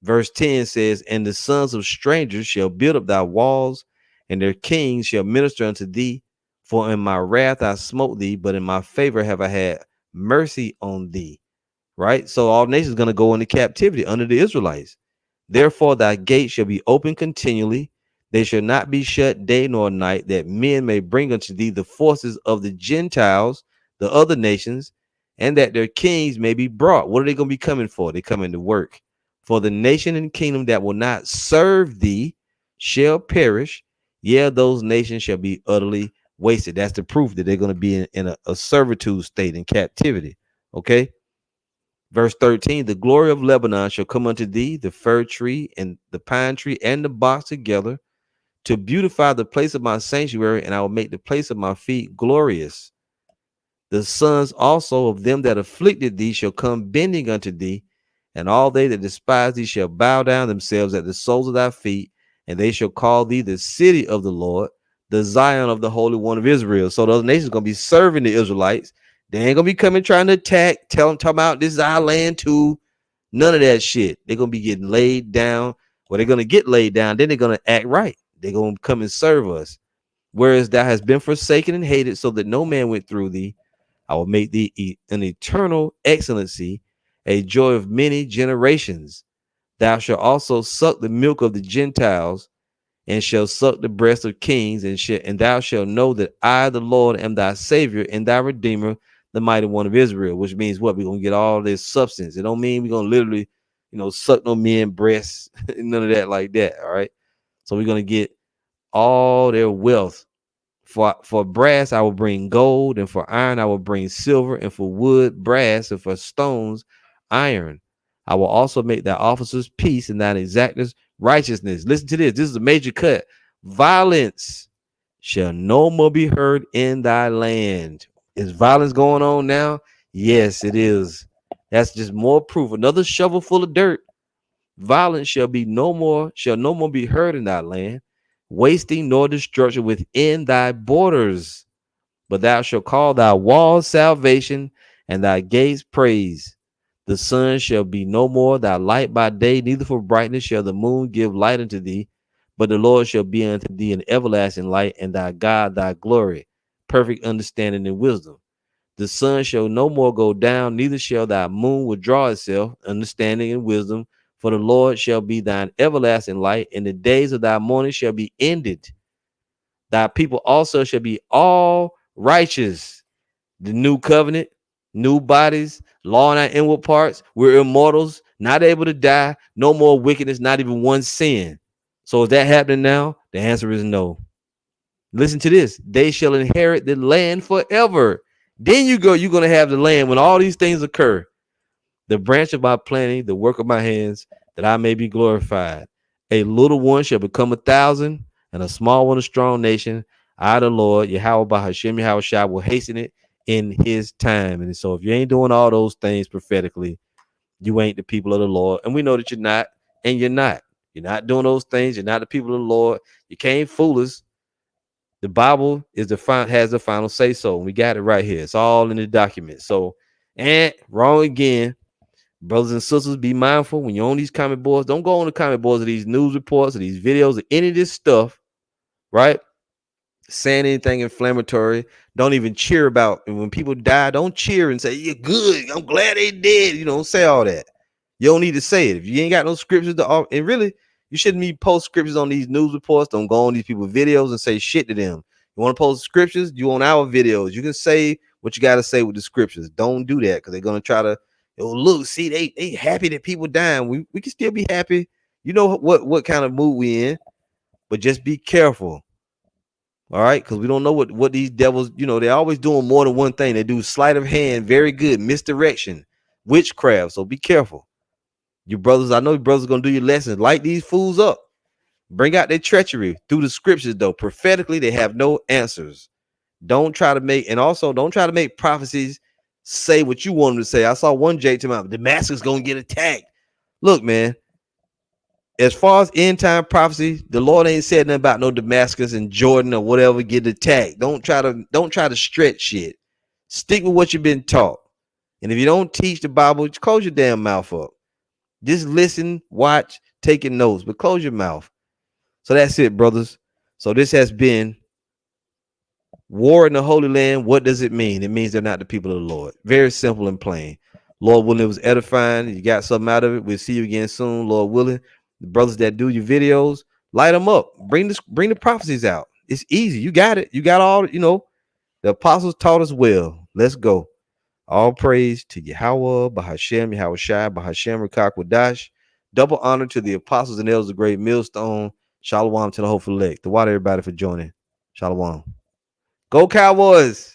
Verse 10 says, and the sons of strangers shall build up thy walls, and their kings shall minister unto thee. For in my wrath I smote thee, but in my favor have I had mercy on thee. Right? So all nations going to go into captivity under the Israelites. Therefore thy gate shall be open continually. They shall not be shut day nor night, that men may bring unto thee the forces of the Gentiles, the other nations, and that their kings may be brought. What are they going to be coming for? They coming to work. For the nation and kingdom that will not serve thee shall perish. Yeah, those nations shall be utterly wasted. That's the proof that they're going to be in a servitude state, in captivity. Okay. Verse 13, the glory of Lebanon shall come unto thee, the fir tree and the pine tree and the box together, to beautify the place of my sanctuary, and I will make the place of my feet glorious. The sons also of them that afflicted thee shall come bending unto thee, and all they that despise thee shall bow down themselves at the soles of thy feet, and they shall call thee the city of the Lord, the Zion of the Holy One of Israel. So those nations are going to be serving the Israelites. They ain't going to be coming trying to attack, talking about this is our land too. None of that shit. They're going to be getting laid down. Well, they're going to get laid down. Then they're going to act right. They're going to come and serve us. Whereas thou hast been forsaken and hated, so that no man went through thee, I will make thee an eternal excellency, a joy of many generations. Thou shalt also suck the milk of the Gentiles, and shall suck the breast of kings, and thou shalt know that I, the Lord, am thy Savior and thy Redeemer, the mighty one of Israel. Which means what? We're gonna get all this substance. It don't mean we're gonna literally, suck no men breasts, none of that like that. All right. So we're gonna get all their wealth. For brass, I will bring gold, and for iron, I will bring silver, and for wood, brass, and for stones, iron. I will also make thy officers peace, and thine exactors righteousness. Listen to this. This is a major cut. Violence shall no more be heard in thy land. Is violence going on now? Yes, it is. That's just more proof. Another shovel full of dirt. Violence shall no more be heard in thy land, wasting nor destruction within thy borders. But thou shalt call thy walls salvation, and thy gates praise. The sun shall be no more thy light by day, neither for brightness shall the moon give light unto thee. But the Lord shall be unto thee an everlasting light, and thy God thy glory, perfect understanding and wisdom. The sun shall no more go down, neither shall thy moon withdraw itself, understanding and wisdom. For the Lord shall be thine everlasting light, and the days of thy mourning shall be ended. Thy people also shall be all righteous. The new covenant, new bodies, law in our inward parts. We're immortals, not able to die, no more wickedness, not even one sin. So is that happening now? The answer is no. Listen to this. They shall inherit the land forever. Then you're going to have the land when all these things occur. The branch of my planting, the work of my hands, that I may be glorified. A little one shall become 1,000, and a small one a strong nation. I, the Lord, Yahweh by Hashem Yahushua, will hasten it in his time. And so if you ain't doing all those things prophetically, you ain't the people of the Lord. And we know that you're not, and you're not. You're not doing those things. You're not the people of the Lord. You can't fool us. The Bible has the final say so. We got it right here. It's all in the document. So, and wrong again. Brothers and sisters, be mindful when you're on these comment boards. Don't go on the comment boards of these news reports or these videos or any of this stuff, right? Saying anything inflammatory. Don't even cheer about. And when people die, don't cheer and say, you're good. I'm glad they did. Don't say all that. You don't need to say it. If you ain't got no scriptures and really, you shouldn't be post scriptures on these news reports. Don't go on these people's videos and say shit to them. You want to post scriptures? You on our videos. You can say what you got to say with the scriptures. Don't do that because they're going to try to, look, see, they happy that people dying. We can still be happy. You know what kind of mood we in, but just be careful. All right, because we don't know what these devils, they're always doing more than one thing. They do sleight of hand, very good, misdirection, witchcraft. So be careful. Your brothers, I know your brothers are gonna do your lessons. Light these fools up. Bring out their treachery through the scriptures, though. Prophetically, they have no answers. Don't try to make prophecies say what you want them to say. I saw one Jay tell me Damascus gonna get attacked. Look, man, as far as end time prophecy, the Lord ain't said nothing about no Damascus and Jordan or whatever get attacked. Don't try to stretch shit. Stick with what you've been taught. And if you don't teach the Bible, just close your damn mouth up. Just listen, watch, taking notes, but close your mouth. So that's it, brothers. So this has been war in the Holy Land. What does it mean? It means they're not the people of the Lord. Very simple and plain. Lord willing, it was edifying. You got something out of it. We'll see you again soon, Lord willing. The brothers that do your videos, light them up. Bring the prophecies out. It's easy. You got it. You got all, the apostles taught us well. Let's go. All praise to Yahweh, Bahashem, Yahweh Shai, Bahashem, Rakak Wadash. Double honor to the apostles and elders of Great Millstone. Shalom to the hopeful elect. The water, everybody, for joining. Shalom. Go Cowboys.